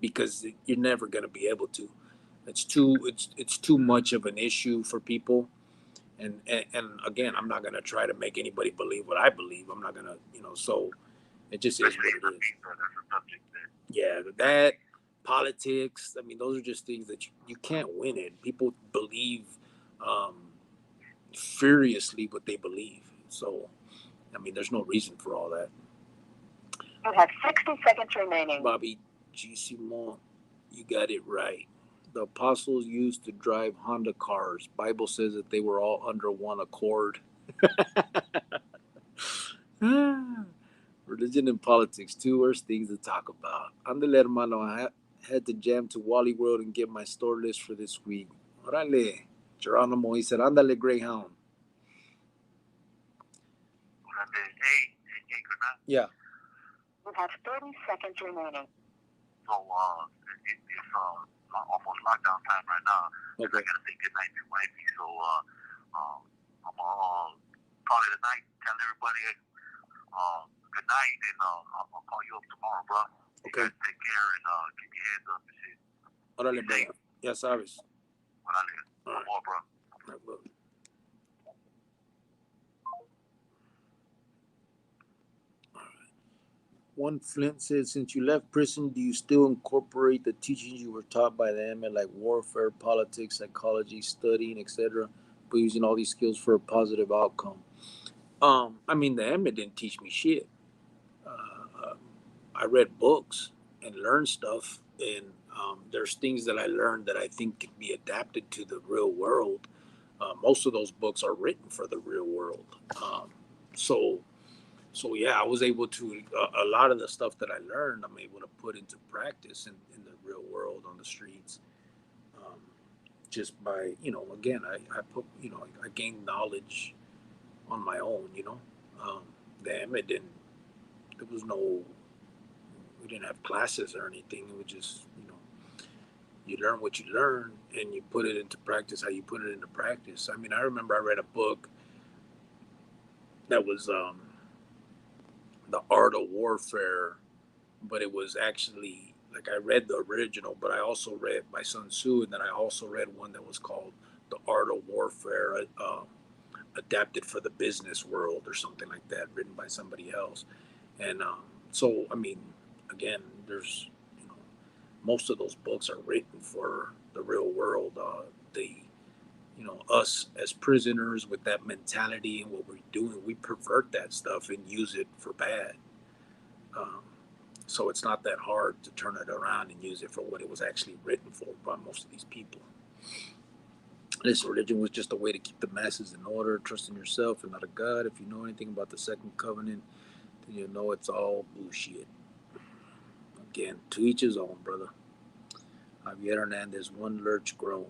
because you're never gonna be able to. It's too much of an issue for people, and again, I'm not gonna try to make anybody believe what I believe. I'm not gonna, so it just is what it is. Yeah, that. Politics, I mean, those are just things that you can't win in. People believe furiously what they believe. So, I mean, there's no reason for all that. You have 60 seconds remaining. Bobby G. Simon, you got it right. The apostles used to drive Honda cars. Bible says that they were all under one accord. Religion and politics, 2 worst things to talk about. Andale, hermano, I had to jam to Wally World and get my store list for this week. Orale. Geronimo, he said, andale, Greyhound. Hey, yeah. You have 30 seconds remaining. So, it's almost lockdown time right now. Okay. I gotta say goodnight to wifey. So, I'm gonna call it a night. Tell everybody good night, and I'll call you up tomorrow, bro. Okay. You guys take care and keep your hands up and shit. Órale, bro. Ya sabes. Órale. No more, bro. All right, bro. One Flint said, since you left prison, do you still incorporate the teachings you were taught by the MA, like warfare, politics, psychology, studying, etc., but using all these skills for a positive outcome? I mean, the MA didn't teach me shit. I read books and learned stuff, and there's things that I learned that I think can be adapted to the real world. Most of those books are written for the real world. So So yeah, I was able to a lot of the stuff that I learned, I'm able to put into practice in the real world on the streets. Um, just by again, I put I gained knowledge on my own. Um, damn, it didn't. There was no. We didn't have classes or anything. It was just you learn what you learn and you put it into practice. How you put it into practice. I mean, I remember I read a book that was the art of warfare, but it was actually like I read the original, but I also read by Sun Tzu, and then I also read one that was called the art of warfare, adapted for the business world or something like that, written by somebody else. And so, I mean, again, there's most of those books are written for the real world. The us as prisoners with that mentality and what we're doing, we pervert that stuff and use it for bad. Um, so it's not that hard to turn it around and use it for what it was actually written for by most of these people. This religion was just a way to keep the masses in order, trust in yourself and not a God. If you know anything about the second covenant, then you know it's all bullshit. Again, to each his own, brother. Javier Hernandez, one lurch grown.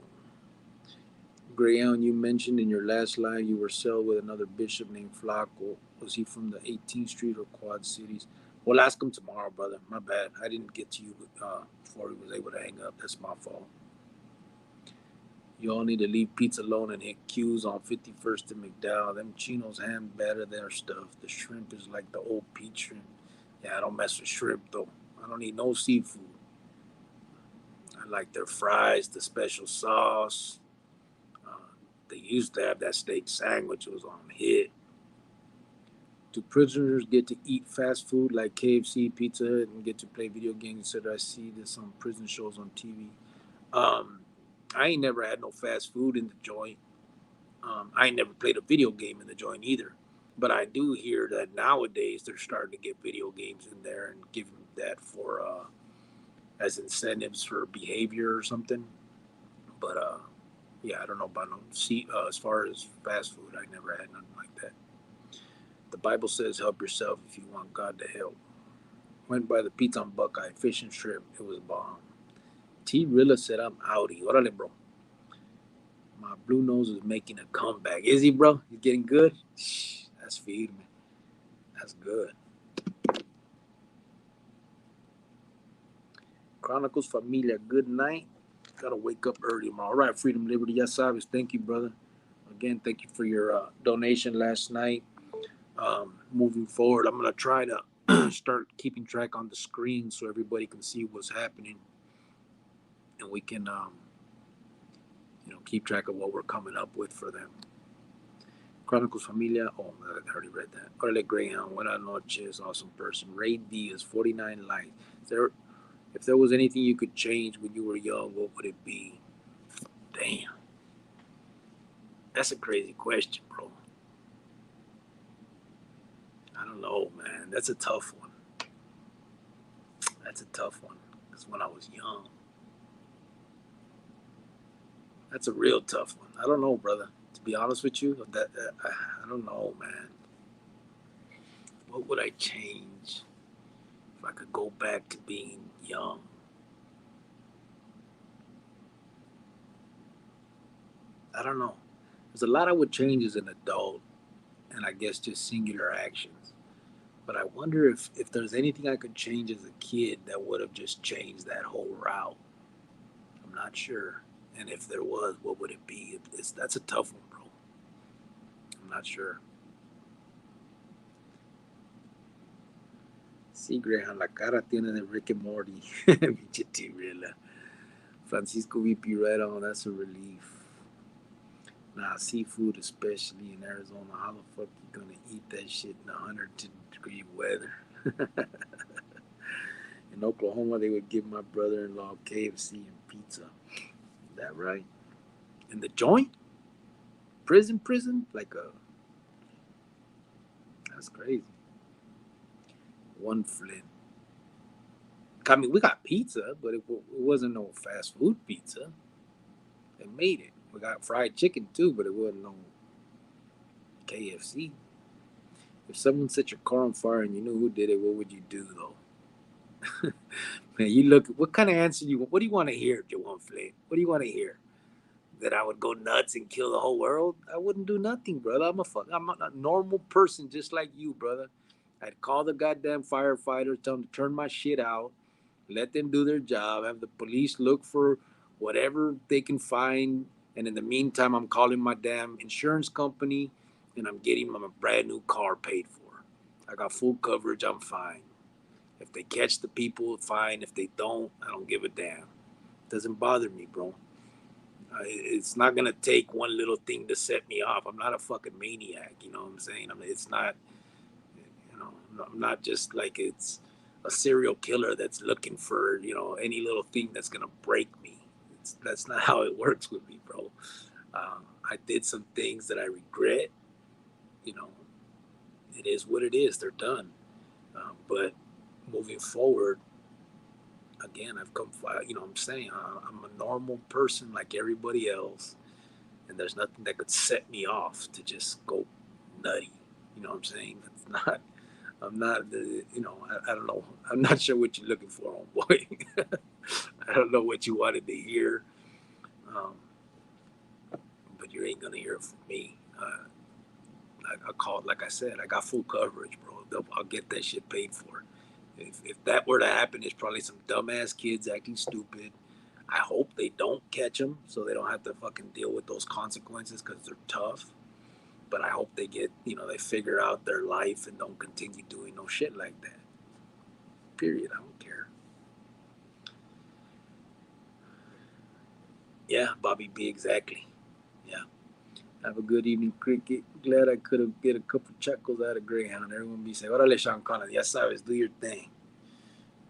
Grayon, you mentioned in your last line you were cell with another bishop named Flaco. Was he from the 18th Street or Quad Cities? Well, ask him tomorrow, brother. My bad. I didn't get to you before he was able to hang up. That's my fault. You all need to leave pizza alone and hit Q's on 51st and McDowell. Them chinos hand better their stuff. The shrimp is like the old peach shrimp. Yeah, I don't mess with shrimp, though. I don't eat no seafood. I like their fries, the special sauce. Uh, they used to have that steak sandwich. It was on hit. Do prisoners get to eat fast food like KFC, Pizza Hut, and get to play video games? Said I see this on prison shows on TV. Um, I ain't never had no fast food in the joint. I ain't never played a video game in the joint either. But I do hear that nowadays they're starting to get video games in there and give them that for as incentives for behavior or something. But yeah, I don't know about no. See, as far as fast food, I never had nothing like that. The Bible says, "Help yourself if you want God to help." Went by the pizza on Buckeye, fish and shrimp. It was bomb. T. Rilla said, "I'm outie." Órale, bro. My blue nose is making a comeback. Is he, bro? He's getting good? Shh, that's feed me. That's good. Chronicles Familia, good night. Gotta wake up early tomorrow. All right, Freedom, Liberty, yes, Sabes. Thank you, brother. Again, thank you for your donation last night. Moving forward, I'm gonna try to start keeping track on the screen so everybody can see what's happening, and we can, keep track of what we're coming up with for them. Chronicles Familia. Oh, I already read that. Orale Greyhound. Buenas noches. Awesome person. Ray Diaz. 49 likes. If there was anything you could change when you were young, what would it be? Damn. That's a crazy question, bro. I don't know, man. That's a tough one. That's a tough one. Because when I was young, that's a real tough one. I don't know, brother. To be honest with you, I don't know, man. What would I change if I could go back to being young? I don't know. There's a lot I would change as an adult, and I guess just singular actions. But I wonder if there's anything I could change as a kid that would have just changed that whole route. I'm not sure. And if there was, what would it be? That's a tough one, bro. I'm not sure. Sí, Graham, la cara tiene de Rick and Morty. Francisco VP right on. That's a relief. Nah, seafood, especially in Arizona. How the fuck you gonna eat that shit in 100-degree weather? In Oklahoma, they would give my brother-in-law KFC and pizza. Is that right? In the joint? Prison? That's crazy. One Flint. I mean, we got pizza, but it wasn't no fast food pizza. They made it. We got fried chicken too, but it wasn't no KFC. If someone set your car on fire and you knew who did it, what would you do though? Man, you look. What kind of answer you? What do you want to hear, Jawan Flay? What do you want to hear? That I would go nuts and kill the whole world? I wouldn't do nothing, brother. I'm a normal person just like you, brother. I'd call the goddamn firefighters, tell them to turn my shit out, let them do their job, have the police look for whatever they can find, and in the meantime, I'm calling my damn insurance company and I'm getting my brand new car paid for. I got full coverage. I'm fine. If they catch the people, fine. If they don't, I don't give a damn. It doesn't bother me, bro. It's not gonna take one little thing to set me off. I'm not a fucking maniac. You know what I'm saying? I mean, it's not. You know, I'm not just like it's a serial killer that's looking for any little thing that's gonna break me. That's not how it works with me, bro. I did some things that I regret. You know, it is what it is. They're done. But moving forward, again, I've come. I'm saying I'm a normal person like everybody else, and there's nothing that could set me off to just go nutty. You know what I'm saying? It's not. I'm not. I don't know. I'm not sure what you're looking for, boy. I don't know what you wanted to hear, um, but you ain't gonna hear it from me. I called, like I said, I got full coverage, bro. I'll get that shit paid for. If that were to happen, it's probably some dumbass kids acting stupid. I hope they don't catch them so they don't have to fucking deal with those consequences because they're tough. But I hope they get, they figure out their life and don't continue doing no shit like that. Period. I don't care. Yeah, Bobby B, exactly. Yeah. Have a good evening, Cricket. Glad I could have get a couple chuckles out of Greyhound. Everyone be saying, órale, Sean Collins. Ya sabes, do your thing.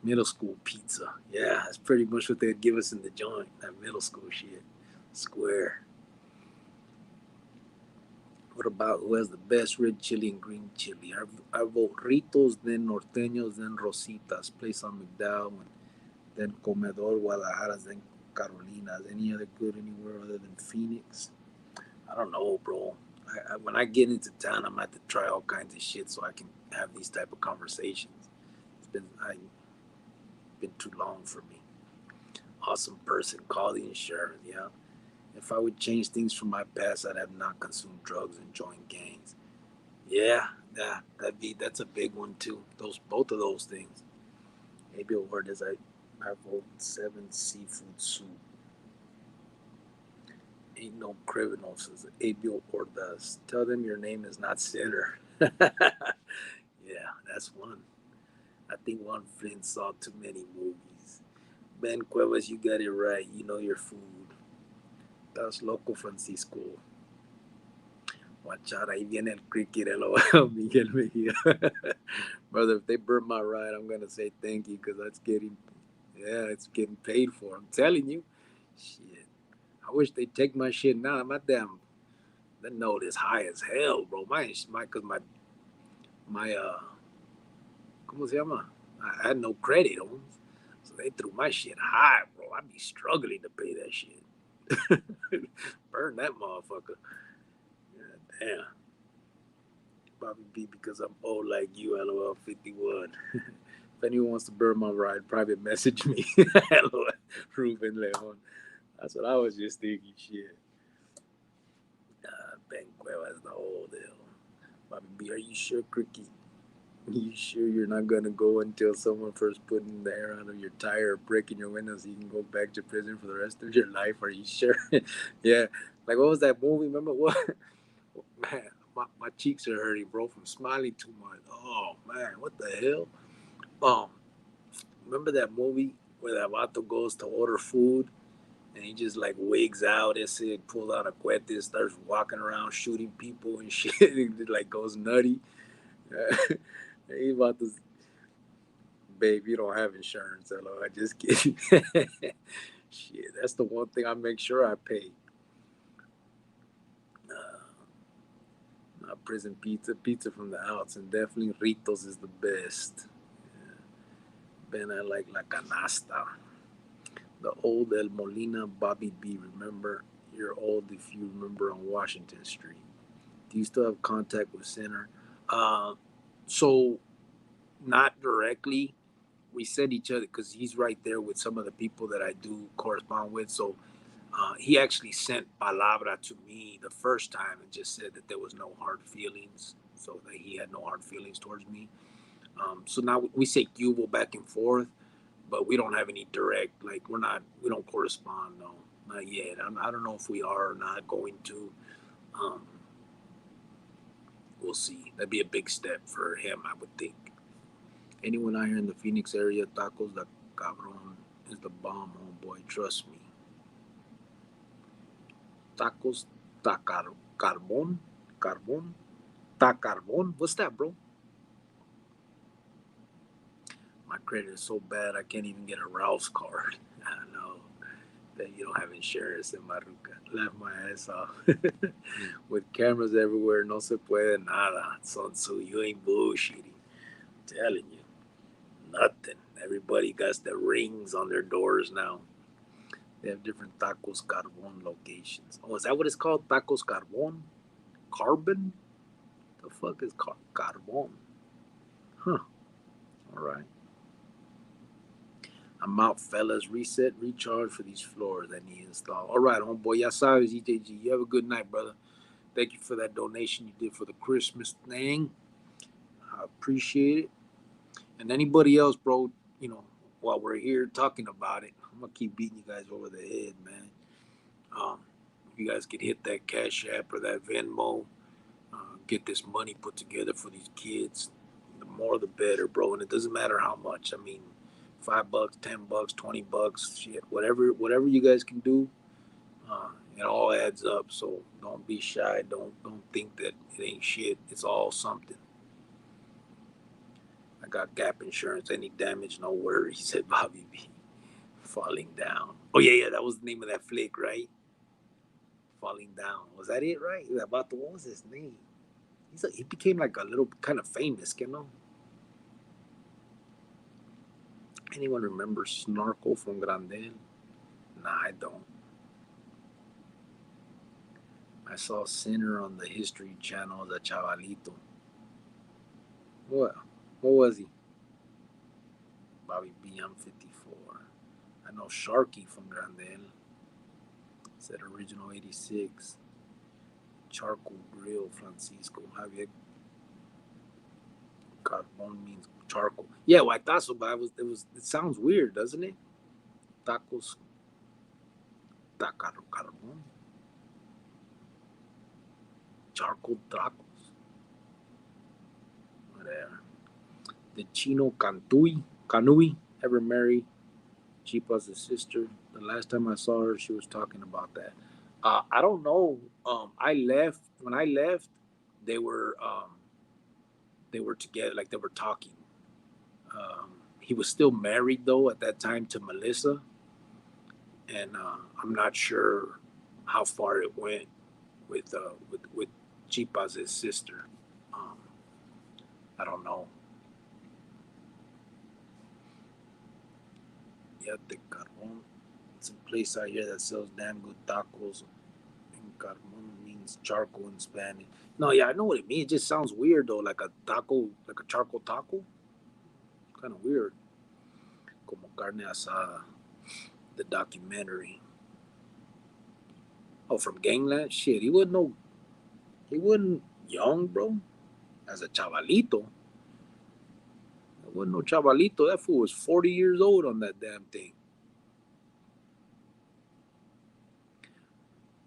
Middle school pizza. Yeah, that's pretty much what they'd give us in the joint. That middle school shit. Square. What about who has the best red chili and green chili? I vote Ritos, then Norteños, then Rositas. Place on McDowell, then Comedor, Guadalajara, then Carolinas. Any other good anywhere other than Phoenix? I don't know, bro. When I get into town, I'm going to have to try all kinds of shit so I can have these type of conversations. I've been too long for me. Awesome person. Call the insurance. Yeah. If I would change things from my past, I'd have not consumed drugs and joined gangs. Yeah, that's a big one too. Both of those things. Maybe a word is I vote 7 seafood soup. Ain't no criminals, says Abel Ordaz. Tell them your name is not Sitter. Yeah, that's one. I think one friend saw too many movies. Ben Cuevas, you got it right. You know your food. That's loco, Francisco. Watch out, ahí viene el cricket, LOL, Miguel Mejia. Brother, if they burn my ride, I'm going to say thank you because it's getting paid for. I'm telling you. Shit. I wish they'd take my shit now. That note is high as hell, bro. Cause ¿cómo se llama? I had no credit on, so they threw my shit high, bro. I'd be struggling to pay that shit. Burn that motherfucker. God damn. Bobby B, because I'm old like you, LOL 51. If anyone wants to burn my ride, private message me. LOL Ruben Leon. That's what I was just thinking, shit. Ben Cuevas, the old hell. Bobby B, are you sure, Cricky? You sure you're not gonna go until someone first putting the air out of your tire or breaking your window so you can go back to prison for the rest of your life? Are you sure? Yeah. Like what was that movie? Remember what? Man, my cheeks are hurting, bro, from smiling too much. Oh man, what the hell? Um, remember that movie where that vato goes to order food and he just like wigs out, pulls out a cuete, starts walking around shooting people and shit, and like goes nutty. He's about to, babe, you don't have insurance. Hello, I just kidding. Shit, that's the one thing I make sure I pay. Not prison pizza from the outs, and definitely Ritos is the best. Yeah. Ben, I like La Canasta. The old El Molina Bobby B. Remember, you're old if you remember on Washington Street. Do you still have contact with Center? So not directly, we send each other because he's right there with some of the people that I do correspond with. So he actually sent palabra to me the first time and just said that there was no hard feelings, so that he had no hard feelings towards me. So now we say cubo back and forth, but we don't have any direct, like we don't correspond, no, not yet. I don't know if we are or not going to. Um, we'll see. That'd be a big step for him, I would think. Anyone out here in the Phoenix area, tacos da cabron is the bomb, homeboy. Trust me. Tacos da carbon, carbon, ta carbon. What's that, bro? My credit is so bad I can't even get a Ralph's card. I know that you don't have insurance in Maruca. Laugh my ass off. With cameras everywhere, no se puede nada. Son Su, you ain't bullshitting. I'm telling you, nothing. Everybody got the rings on their doors now. They have different tacos carbon locations. Oh, is that what it's called? Tacos carbon? Carbon? The fuck is carbon? Huh. All right. I'm out, fellas. Reset, recharge for these floors that need installed. All right, homeboy. Ya sabes, EJG. You have a good night, brother. Thank you for that donation you did for the Christmas thing. I appreciate it. And anybody else, bro, while we're here talking about it, I'm going to keep beating you guys over the head, man. If you guys could hit that Cash App or that Venmo, get this money put together for these kids. The more the better, bro. And it doesn't matter how much. I mean, $5, $10, $20, shit, whatever you guys can do, it all adds up. So don't be shy. Don't think that it ain't shit. It's all something. I got gap insurance. Any damage, no worries, said Bobby B. Falling down. Oh yeah, that was the name of that flick, right? Falling down. Was that it, right? About what was his name? He became like a little kind of famous, you know? Anyone remember Snarkle from Grandel? Nah, I don't. I saw Sinner on the History Channel as a chavalito. What was he? Bobby B, I'm 54. I know Sharky from Grandel. Said original 86. Charcoal Grill, Francisco Javier. Carbon means charcoal. Yeah, whitazo, but it sounds weird, doesn't it? Tacos. Carbon. Charcoal tacos. Whatever. Did Chino Canui ever marry Chipa's sister? The last time I saw her, she was talking about that. I don't know. When I left, they were together, like they were talking. He was still married though at that time to Melissa, and I'm not sure how far it went with Chipa's sister. I don't know. Yeah, the Carbon. It's a place out here that sells damn good tacos. And Carbon means charcoal in Spanish. No, yeah, I know what it means. It just sounds weird though, like a taco, like a charcoal taco. Kind of weird. Como carne asada, the documentary. Oh, from Gangland? Shit, he wasn't young, bro. As a chavalito. It wasn't no chavalito. That fool was 40 years old on that damn thing.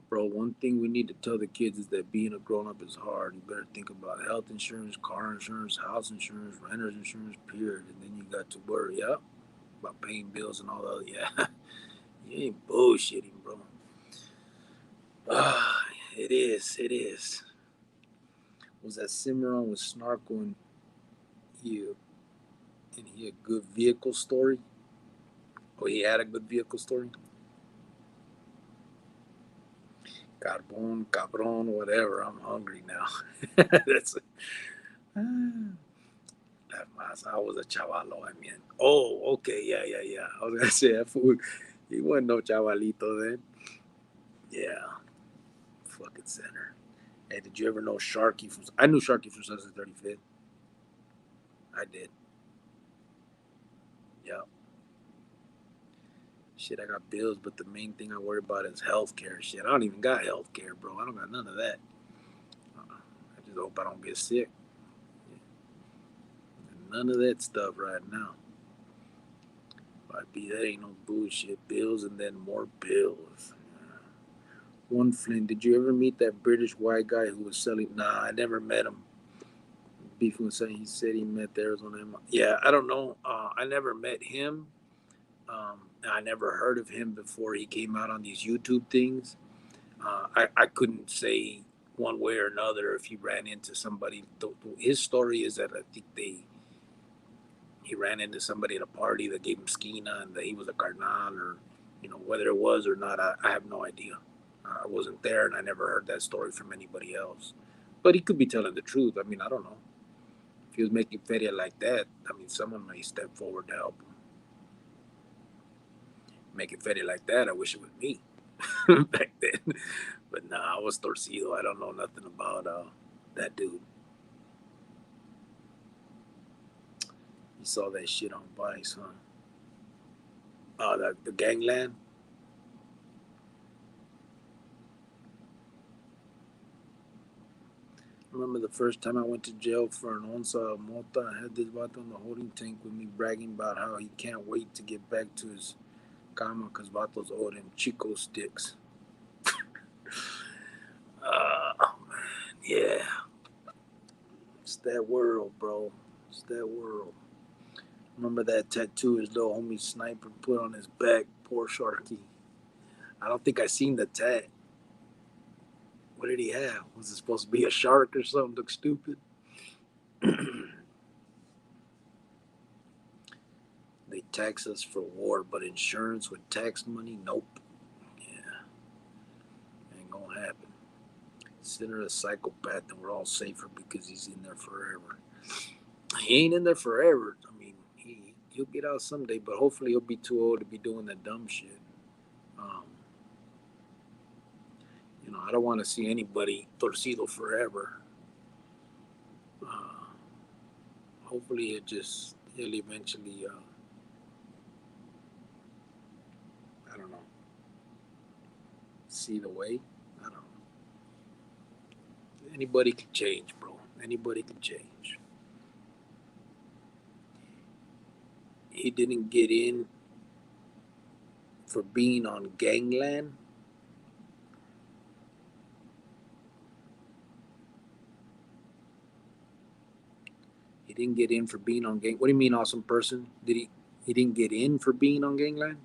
Bro, one thing we need to tell the kids is that being a grown-up is hard. You better think about health insurance, car insurance, house insurance, renter's insurance, period. And then you got to worry about paying bills and all that. Yeah, you ain't bullshitting, bro. It is. Was that Cimarron with Snarkle and he a good vehicle story? Oh, he had a good vehicle story? Carbon, cabron, whatever. I'm hungry now. That's I was a chavalo, I mean. Oh, okay, yeah. I was gonna say that fool. He wasn't no chavalito then. Yeah. Fucking center. Hey, did you ever know Sharky from? I knew Sharky from Sunset 35th. I did. Yeah. Shit, I got bills, but the main thing I worry about is healthcare. Shit, I don't even got healthcare, bro. I don't got none of that. I just hope I don't get sick. None of that stuff right now. That ain't no bullshit. Bills and then more bills. One Flynn, did you ever meet that British white guy who was selling? Nah, I never met him. Beefing was saying he said he met the Arizona. Yeah, I don't know. I never met him. I never heard of him before he came out on these YouTube things. I couldn't say one way or another if he ran into somebody. His story is that I think he ran into somebody at a party that gave him skina and that he was a carnal, or whether it was or not, I have no idea. I wasn't there and I never heard that story from anybody else. But he could be telling the truth. I mean, I don't know. If he was making feria like that, I mean, someone may step forward to help him. Making feria like that, I wish it was me back then. But nah, I was torcido. I don't know nothing about that dude. You saw that shit on Vice, huh? The gangland. I remember the first time I went to jail for an onza mota. I had this vato in the holding tank with me bragging about how he can't wait to get back to his cama because vatos owed him chico sticks. Oh, man. Yeah. It's that world, bro. It's that world. Remember that tattoo his little homie Sniper put on his back? Poor Sharky. I don't think I seen the tat. What did he have? Was it supposed to be a shark or something? Look stupid. They tax us for war, but insurance with tax money? Nope. Yeah. Ain't gonna happen. Consider a psychopath and we're all safer because he's in there forever. He ain't in there forever. I mean, he'll get out someday, but hopefully he'll be too old to be doing that dumb shit. Um, I don't want to see anybody torcido forever. Hopefully he'll eventually, I don't know, see the way. I don't know. Anybody can change, bro. Anybody can change. He didn't get in for being on gangland. He didn't get in for being on gang. What do you mean, awesome person? Did he? He didn't get in for being on gangland.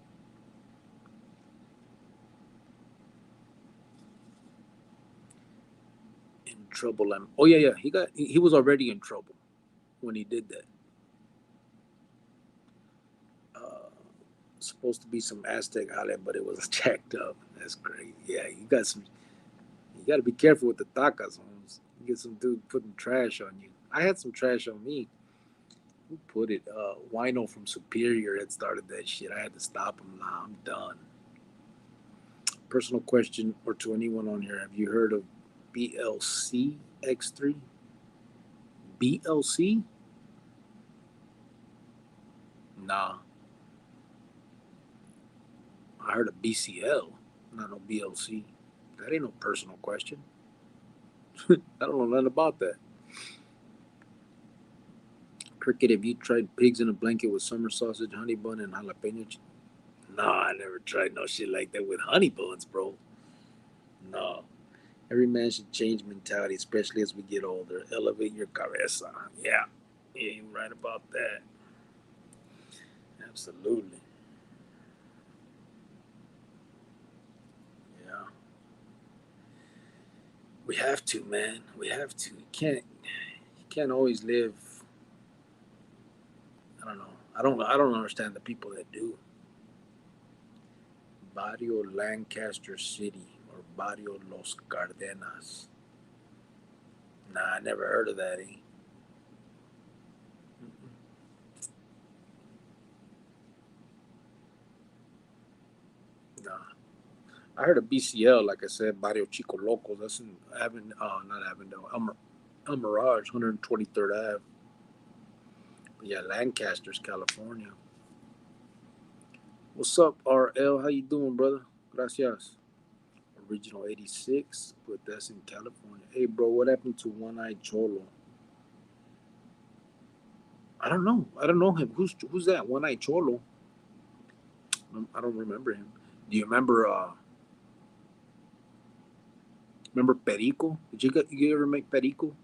In trouble. Oh yeah. He was already in trouble when he did that. Supposed to be some Aztec island, but it was jacked up. That's crazy. Yeah, you got to be careful with the tacos. You get some dude putting trash on you. I had some trash on me. Who put it? Wino from Superior had started that shit. I had to stop him. Nah, I'm done. Personal question, or to anyone on here, have you heard of BLC X3? BLC? Nah. I heard of BCL, not no BLC. That ain't no personal question. I don't know nothing about that. Cricket, have you tried pigs in a blanket with summer sausage, honey bun, and jalapeno? No, I never tried no shit like that with honey buns, bro. No. Every man should change mentality, especially as we get older. Elevate your cabeza. Yeah. Yeah, you're right about that. Absolutely. Yeah. We have to, man. We have to. You can't always live. I don't know. I don't understand the people that do. Barrio Lancaster City or Barrio Los Cardenas. Nah, I never heard of that, eh? Nah. I heard of BCL, like I said, Barrio Chico Locos. That's in not Avondale, El Mirage, 123rd Ave. Yeah, Lancaster's, California. What's up, RL? How you doing, brother? Gracias. Original 86, but that's in California. Hey, bro, what happened to One Eye Cholo? I don't know. I don't know him. Who's that? One Eye Cholo. I don't remember him. Do you remember Perico? You ever make Perico?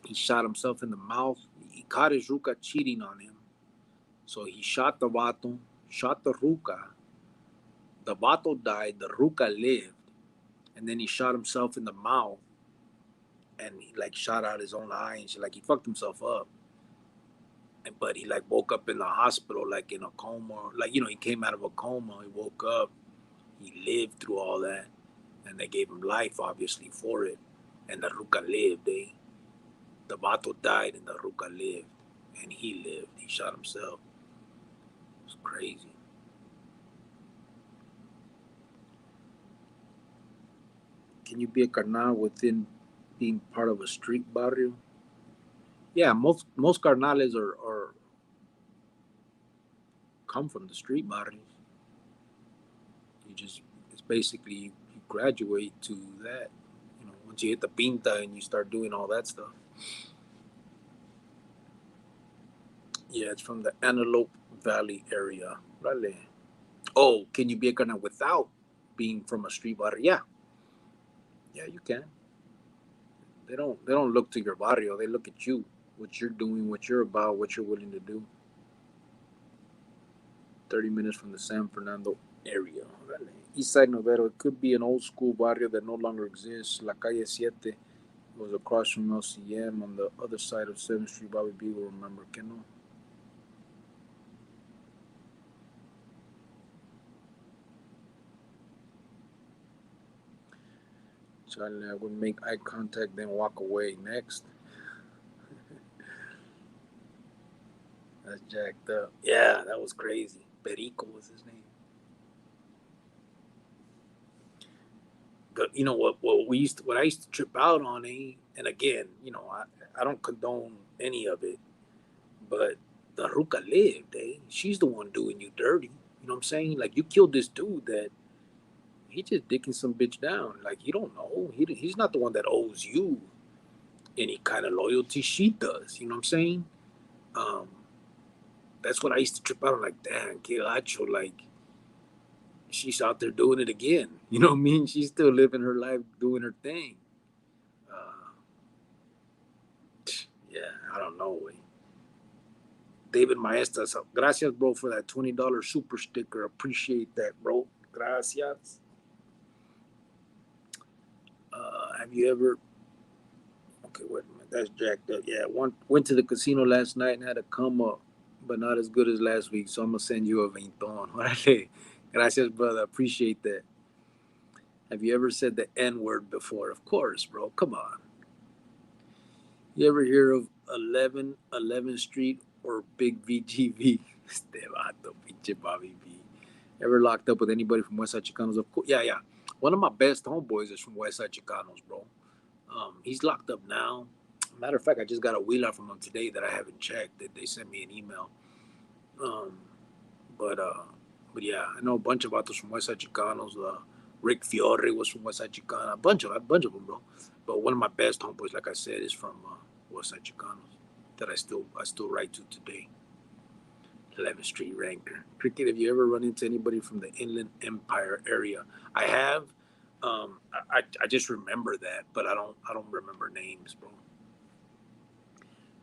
He shot himself in the mouth. He caught his ruca cheating on him. So he shot the vato, shot the ruca. The vato died, the ruca lived. And then he shot himself in the mouth and he like shot out his own eye and shit. Like he fucked himself up. But he like woke up in the hospital like in a coma. Like, he came out of a coma. He woke up. He lived through all that. And they gave him life, obviously, for it. And the ruca lived, eh? The vato died and the ruca lived. And he lived. He shot himself. It's crazy. Can you be a carnal within being part of a street barrio? Yeah, most carnales are come from the street barrios. It's basically you graduate to that. Once you hit the pinta and you start doing all that stuff. Yeah, it's from the Antelope Valley area. Vale. Oh, can you be a carnal without being from a street barrio? Yeah. Yeah, you can. They don't look to your barrio. They look at you, what you're doing, what you're about, what you're willing to do. 30 minutes from the San Fernando area. East Side Novero. It could be an old school barrio that no longer exists. La Calle 7 was across from LCM on the other side of 7th Street. Bobby B will remember. Que no? Charlie, I would make eye contact, then walk away. Next. That's jacked up. Yeah, that was crazy. Perico was his name. You know what I used to trip out on, and again, I don't condone any of it, but the ruca lived, she's the one doing you dirty. You know what I'm saying? Like, you killed this dude that he just dicking some bitch down. Like, you don't know. He's not the one that owes you any kind of loyalty. She does. You know what I'm saying? That's what I used to trip out on. Like, damn, que gacho, like, she's out there doing it again. You know what I mean? She's still living her life, doing her thing. Yeah, I don't know. David Maestas, gracias, bro, for that $20 super sticker. Appreciate that, bro. Gracias. Have you ever? Okay, wait a minute. That's jacked up. Yeah, went to the casino last night and had a come up, but not as good as last week. So I'm gonna send you a veinton. Gracias, brother. Appreciate that. Have you ever said the N word before? Of course, bro. Come on. You ever hear of 11th Street or Big VGV? Este vato, pinche Bobby V. Ever locked up with anybody from Westside Chicanos? Of course. Yeah. One of my best homeboys is from Westside Chicanos, bro. He's locked up now. Matter of fact, I just got a wheeler from him today that I haven't checked. They sent me an email. But yeah, I know a bunch of vatos from Westside Chicanos. Rick Fiore was from Westside Chicano. A bunch of them, bro. But one of my best homeboys, like I said, is from Westside Chicanos that I still write to today. 11th Street Ranker. Cricket, have you ever run into anybody from the Inland Empire area? I have. I just remember that, but I don't remember names, bro.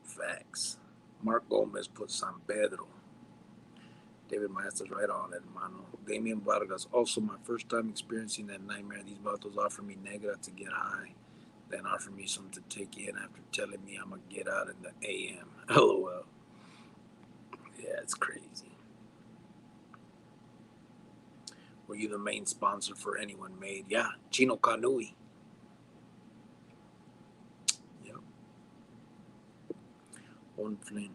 Facts. Mark Gomez put San Pedro. David Maestas right on it, hermano. Damian Vargas. Also, my first time experiencing that nightmare. These vatos offer me negra to get high, then offer me some to take in after telling me I'm going to get out in the AM. LOL. Yeah, it's crazy. Were you the main sponsor for Anyone Made? Yeah, Chino Kanui. Yep. On Flint.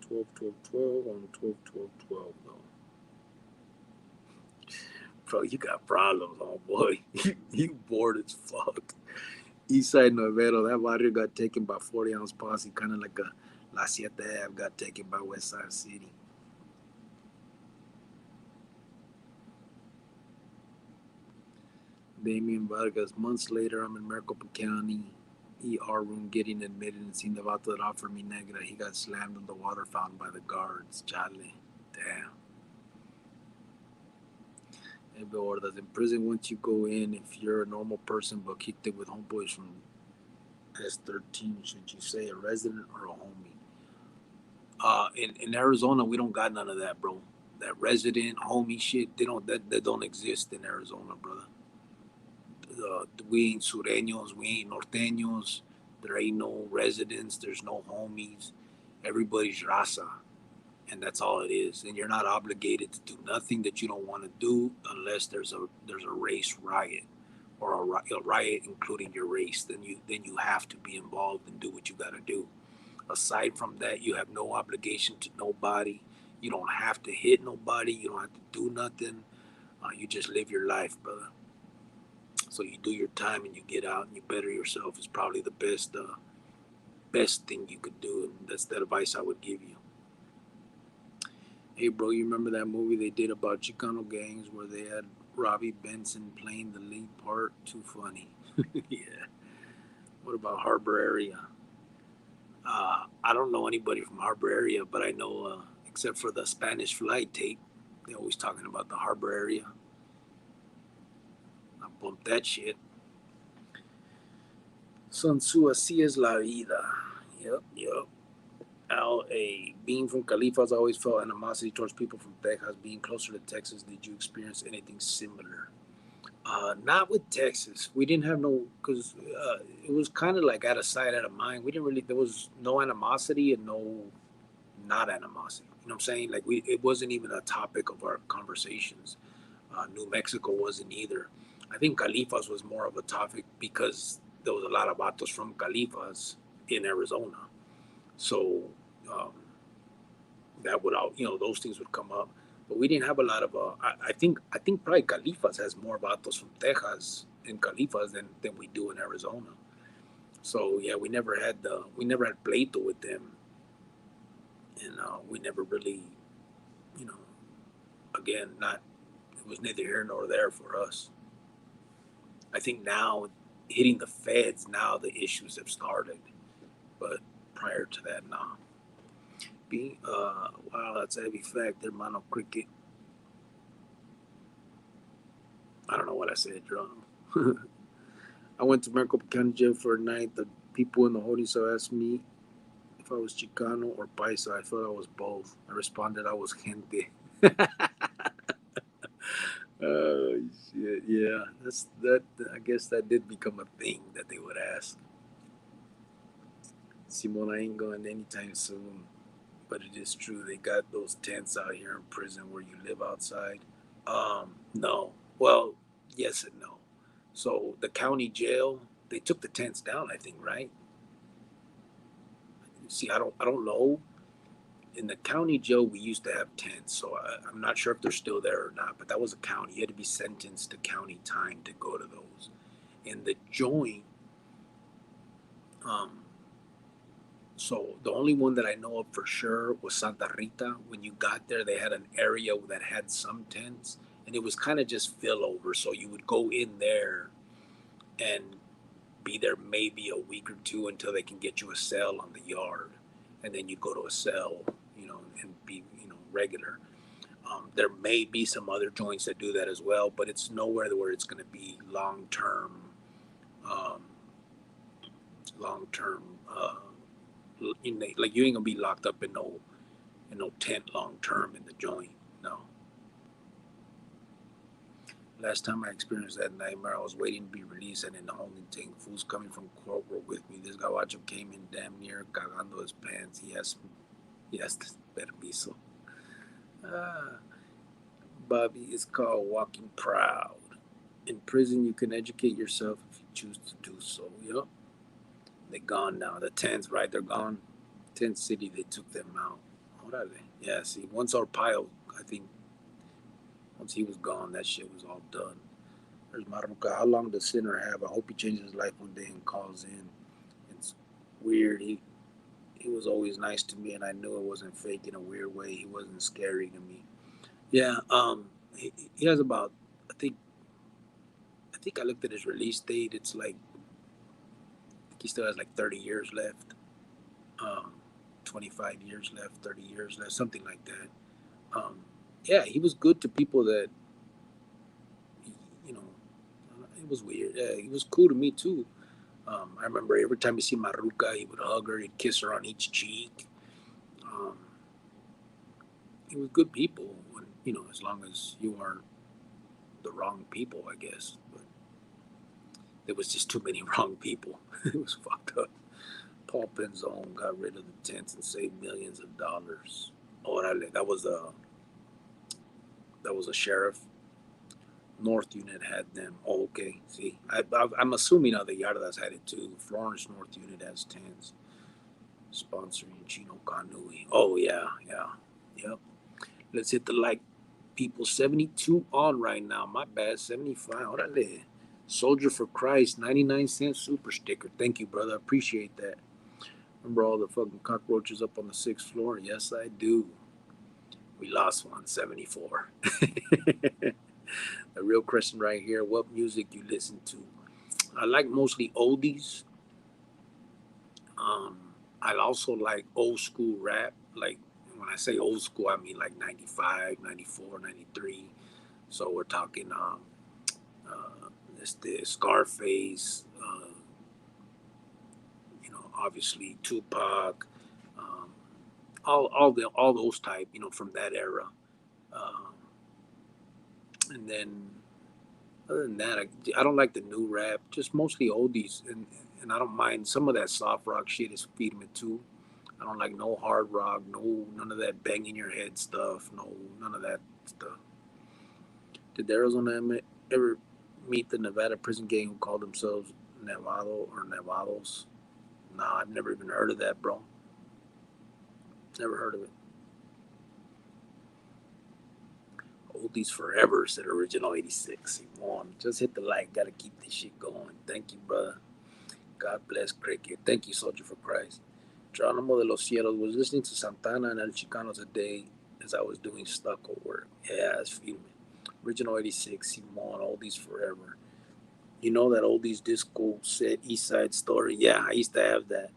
12, 12, 12 on 12, 12, 12, though. Bro, you got problems, oh boy. You bored as fuck. Eastside Novero, that barrio got taken by 40-ounce posse, kind of like La Siete Ave got taken by West Side City. Damian Vargas. Months later, I'm in Maricopa County ER room getting admitted and seen the vato that offered me negra. He got slammed in the water fountain by the guards. Chale. Damn. Hey, Beordas. In prison, once you go in, if you're a normal person but kicked it with homeboys from S13, should you say a resident or a homie? In Arizona, we don't got none of that, bro. That resident homie shit, that don't exist in Arizona, brother. We ain't sureños, we ain't norteños. There ain't no residents. There's no homies. Everybody's raza, and that's all it is. And you're not obligated to do nothing that you don't want to do unless there's a race riot or a riot including your race. Then you have to be involved and do what you got to do. Aside from that, you have no obligation to nobody. You don't have to hit nobody. You don't have to do nothing. You just live your life, brother. So you do your time and you get out and you better yourself. It's probably the best thing you could do, and that's the advice I would give you. Hey, bro, you remember that movie they did about Chicano gangs where they had Robbie Benson playing the lead part? Too funny. Yeah. What about Harbor area? I don't know anybody from Harbor area, but I know, except for the Spanish Fly tape, they're always talking about the Harbor area. I bumped that shit. Sun Tzu, así es la vida. Yep. L.A. Being from Califas, I always felt animosity towards people from Texas. Being closer to Texas, did you experience anything similar? Not with Texas. We didn't have no, because it was kind of like out of sight, out of mind. We didn't really, there was no animosity and no not animosity. You know what I'm saying? Like, it wasn't even a topic of our conversations. New Mexico wasn't either. I think Califas was more of a topic because there was a lot of vatos from Califas in Arizona. So that would all, those things would come up. But we didn't have a lot of. I think probably Califas has more vatos from Texas in Califas than we do in Arizona. So yeah, we never had pleito with them, and we never really, again, it was neither here nor there for us. I think now, hitting the feds, now the issues have started, but prior to that, nah. Wow, that's a heavy fact, hermano cricket. I don't know what I said, Drum. I went to Maricopa County Jail for a night. The people in the holding cell asked me if I was Chicano or Paisa. I thought I was both. I responded I was gente. Oh shit! Yeah, that. I guess that did become a thing that they would ask. Simone, I ain't going anytime soon, but it is true. They got those tents out here in prison where you live outside. No. Well, yes and no. So the county jail, they took the tents down, I think, right? See, I don't know. In the county jail, we used to have tents, so I'm not sure if they're still there or not. But that was a county. You had to be sentenced to county time to go to those. In the joint, so the only one that I know of for sure was Santa Rita. When you got there, they had an area that had some tents, and it was kind of just fill over. So you would go in there and be there maybe a week or two until they can get you a cell on the yard, and then you go to a cell, and be, regular. There may be some other joints that do that as well, but it's nowhere where it's going to be long term. Like, you ain't gonna be locked up in no tent long term in the joint. No. Last time I experienced that nightmare, I was waiting to be released, and in the holding tank, fools coming from corporate with me. This gabacho came in damn near cagando his pants. He has permiso. Bobby is called walking proud. In prison, you can educate yourself if you choose to do so. Yep. They're gone now. The tents, right? They're gone. Tent City, they took them out. Orale. Yeah, see, once Arpaio, I think, once he was gone, that shit was all done. There's Maruca. How long does Sinner have? I hope he changes his life one day and calls in. It's weird. he was always nice to me, and I knew it wasn't fake in a weird way. He wasn't scary to me. Yeah, he has about, I think, I looked at his release date. It's like, I think he still has like 30 years left, um, 25 years left, 30 years left, something like that. Um, yeah, he was good to people that, you know, it was weird. Yeah, he was cool to me too. I remember every time he see Maruka, he would hug her, he'd kiss her on each cheek. Um, he was good people, when, as long as you weren't the wrong people, I guess. But there was just too many wrong people. It was fucked up. Paul Penzone got rid of the tents and saved millions of dollars. Orale, that was a sheriff. North Unit had them. Oh, okay. See, I'm assuming other Yardas had it too. Florence North Unit has tents sponsoring Chino Kanui. Oh yeah, yeah, yep. Let's hit the like people. 72 on right now. My bad. 75. Orale. Soldier for Christ. 99-cent super sticker. Thank you, brother. Appreciate that. Remember all the fucking cockroaches up on the 6th floor? Yes, I do. We lost one. 74. A real question right here. What music you listen to? I like mostly oldies. Um, I also like old school rap. Like when I say old school, I mean like 95, 94, 93. So we're talking this Scarface, obviously Tupac, um, all those type, from that era. Um, and then other than that, I don't like the new rap. Just mostly oldies, and I don't mind some of that soft rock shit is feeding me too. I don't like no hard rock, none of that banging your head stuff, no none of that stuff. Did Arizona ever meet the Nevada prison gang who called themselves Nevado or Nevados? Nah, I've never even heard of that, bro. Never heard of it. Oldies forever, said Original 86. Simon, just hit the like. Gotta keep this shit going. Thank you, brother. God bless Cricket. Thank you, Soldier for Christ. Geronimo de los Cielos was listening to Santana and El Chicano today as I was doing stucco work. Yeah, that's feeling. Original 86, Simon, Oldies forever. You know that Oldies disco set East Side Story? Yeah, I used to have that.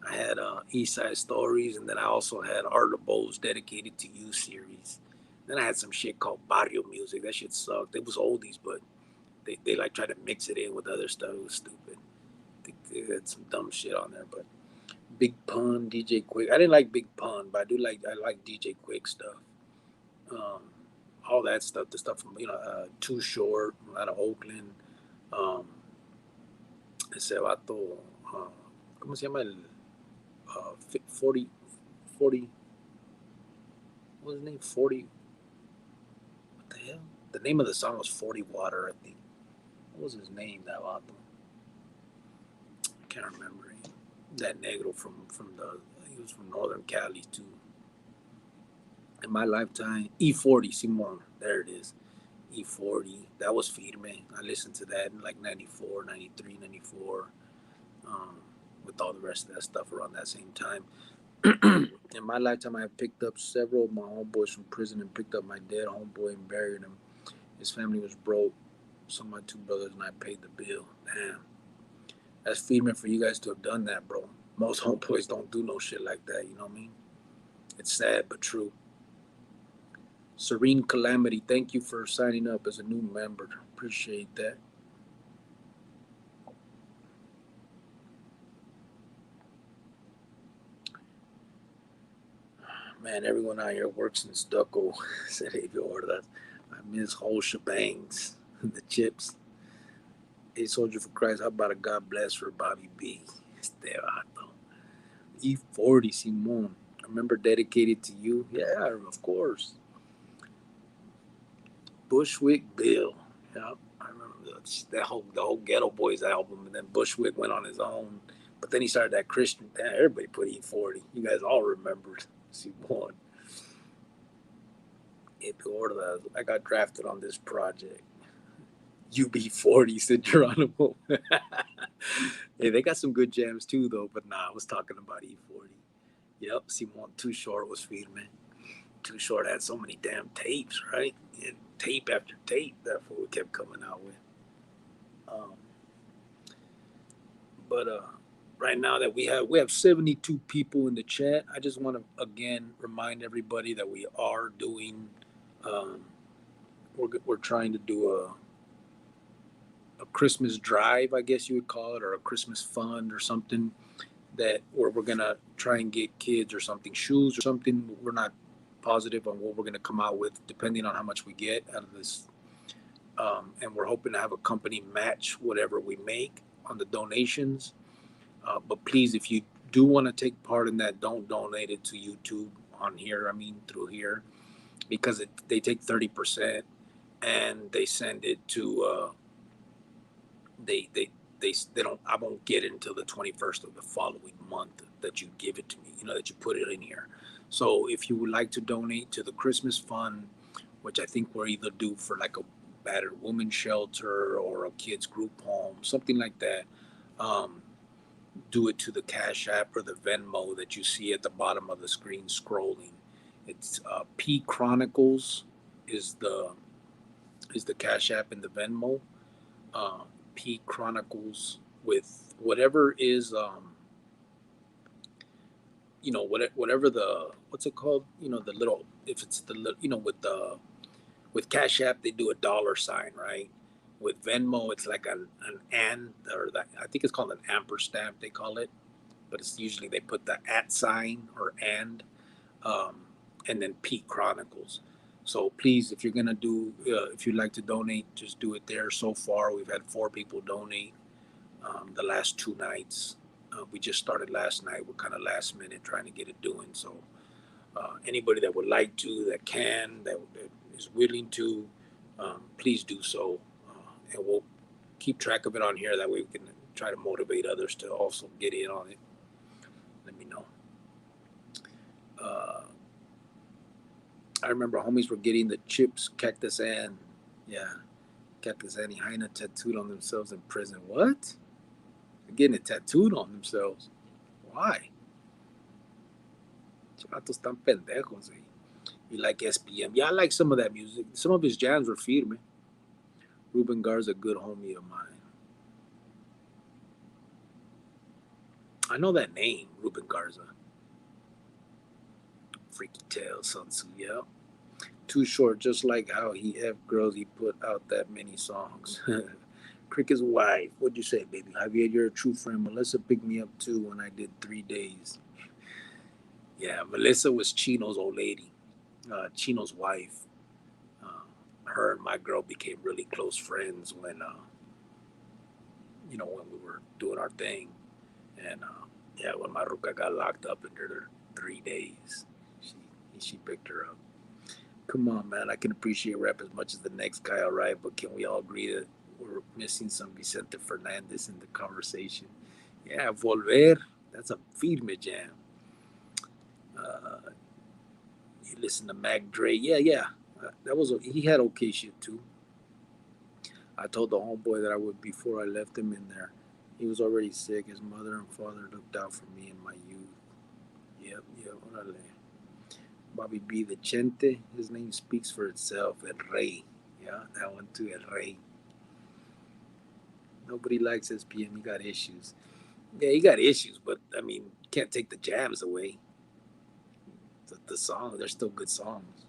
I had East Side Stories, and then I also had Art of Bowes dedicated to you series. Then I had some shit called Barrio Music. That shit sucked. It was oldies, but they like tried to mix it in with other stuff. It was stupid. They had some dumb shit on there, but Big Pun, DJ Quick. I didn't like Big Pun, but I like DJ Quick stuff. Um, all that stuff, the stuff from Too Short out of Oakland. Um, ese vato, ¿cómo se llama el 40, 40, what was his name? 40, what the hell? The name of the song was 40 Water, I think. What was his name, that vato? I can't remember. That negro he was from Northern Cali too. In my lifetime, E40, Simon, there it is. E40, that was Firme. I listened to that in like 94, 93, 94, with all the rest of that stuff around that same time. In my lifetime, I have picked up several of my homeboys from prison and picked up my dead homeboy and buried him. His family was broke, so my two brothers and I paid the bill. Damn. That's Firme for you guys to have done that, bro. Most homeboys don't do no shit like that, you know what I mean? It's sad, but true. Serene Calamity, thank you for signing up as a new member. Appreciate that. Man, everyone out here works in stucco. Said Avior, that I miss whole shebangs. The chips. Hey, Soldier for Christ, how about a God bless for Bobby B? Este vato. E40, Simon. Remember dedicated to you? Yeah, of course. Bushwick Bill. Yeah, I remember the whole Ghetto Boys album, and then Bushwick went on his own. But then he started that Christian. Damn, everybody put E40. You guys all remembered Simon. I got drafted on this project. UB40, said Geronimo. Hey, they got some good jams too, though. But nah, I was talking about E40. Yep, Simon Too Short was firme. Too Short had so many damn tapes, right? And tape after tape. That's what we kept coming out with. Um, but right now that we have 72 people in the chat. I just want to again remind everybody that we are doing. Um, we're trying to do a Christmas drive, I guess you would call it, or a Christmas fund or something that where we're gonna try and get kids or something, shoes or something. We're not positive on what we're gonna come out with, depending on how much we get out of this. And we're hoping to have a company match whatever we make on the donations. But please, if you do want to take part in that, don't donate it to YouTube on here. I mean, through here, because they take 30% and they send it to they don't I won't get it until the 21st of the following month that you give it to me, that you put it in here. So if you would like to donate to the Christmas fund, which I think we're either due for like a battered woman shelter or a kids group home, something like that, um, do it to the Cash App or the Venmo that you see at the bottom of the screen scrolling. It's P Chronicles is the Cash App and the Venmo. uh, P Chronicles with whatever is whatever the what's it called, the little, if it's the with Cash App they do a dollar sign, right? With Venmo it's like an and, or that, I think it's called an ampersand they call it, but it's usually they put the at sign or um, and then P Chronicles. So please, if you're gonna do, if you'd like to donate, just do it there. So far, we've had 4 people donate the last 2 nights. We just started last night. We're kind of last minute trying to get it doing. So anybody that would like to, that is willing to, please do so, and we'll keep track of it on here. That way, we can try to motivate others to also get in on it. Let me know. Uh, I remember homies were getting the chips, Cactus Ann. Yeah, Cactus Annie Heina tattooed on themselves in prison. What? They're getting it tattooed on themselves. Why? Chatos están pendejos. Eh? You like SPM? Yeah, I like some of that music. Some of his jams were firme. Ruben Garza, a good homie of mine. I know that name, Ruben Garza. Freaky Tale, Sun Tzu, yeah. Too Short, just like how he F girls, he put out that many songs. Cricket's wife, what'd you say, baby? Javier, you're a true friend. Melissa picked me up too when I did 3 days. Yeah, Melissa was Chino's old lady, Chino's wife. Uh, her and my girl became really close friends when we were doing our thing. And yeah, when my ruca got locked up in her 3 days, she picked her up. Come on, man. I can appreciate rap as much as the next guy, all right? But can we all agree that we're missing some Vicente Fernandez in the conversation? Yeah, Volver. That's a firme jam. You listen to Mac Dre. Yeah. He had okay shit too. I told the homeboy that I would before I left him in there. He was already sick. His mother and father looked out for me in my youth. Yep. Orale. Bobby B. the Chente. His name speaks for itself. El Rey. Yeah, that one too. El Rey. Nobody likes SPM. He got issues. Yeah, he got issues, but I mean, you can't take the jams away. The song, they're still good songs.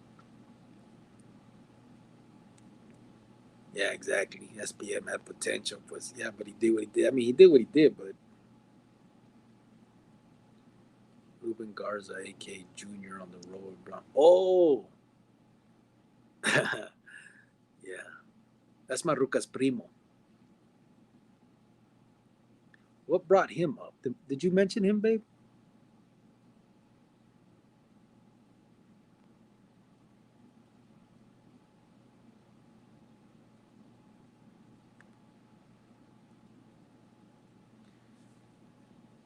Yeah, exactly. SPM had potential, but yeah, but he did what he did. I mean, he did what he did, but Ruben Garza, A.K. Junior on the road. Oh, yeah, that's Maruca's primo. What brought him up? Did you mention him, babe?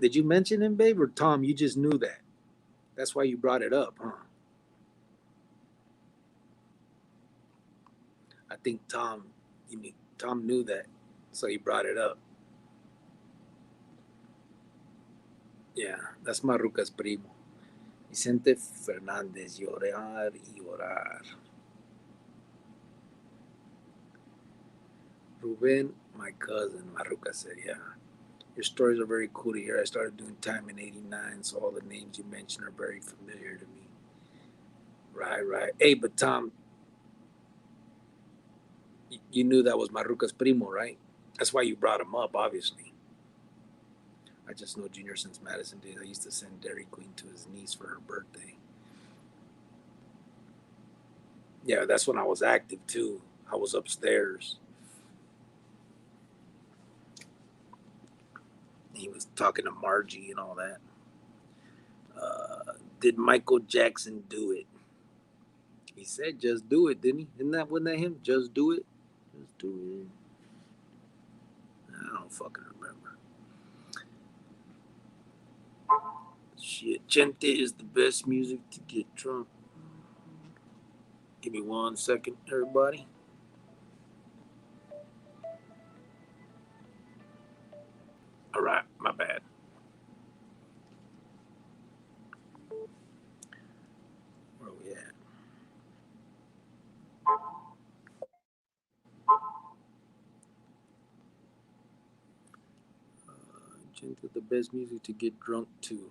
Did you mention him, babe, or Tom? You just knew that. That's why you brought it up, huh? I think Tom knew that, so he brought it up. Yeah, that's Maruca's primo. Vicente Fernández, llorar y orar. Ruben, my cousin, Maruca said, yeah. Your stories are very cool to hear. I started doing time in '89, so all the names you mentioned are very familiar to me. Right. Hey, but Tom, you knew that was Maruca's primo, right? That's why you brought him up, obviously. I just know Junior since Madison days. I used to send Dairy Queen to his niece for her birthday. Yeah, that's when I was active too. I was upstairs. He was talking to Margie and all that. Did Michael Jackson do it? He said, "Just do it," didn't he? Wasn't that him? Just do it. Just do it. I don't fucking remember. Shit, Gente is the best music to get drunk. Give me 1 second, everybody. All right, my bad. Where are we at? Gente, the best music to get drunk to.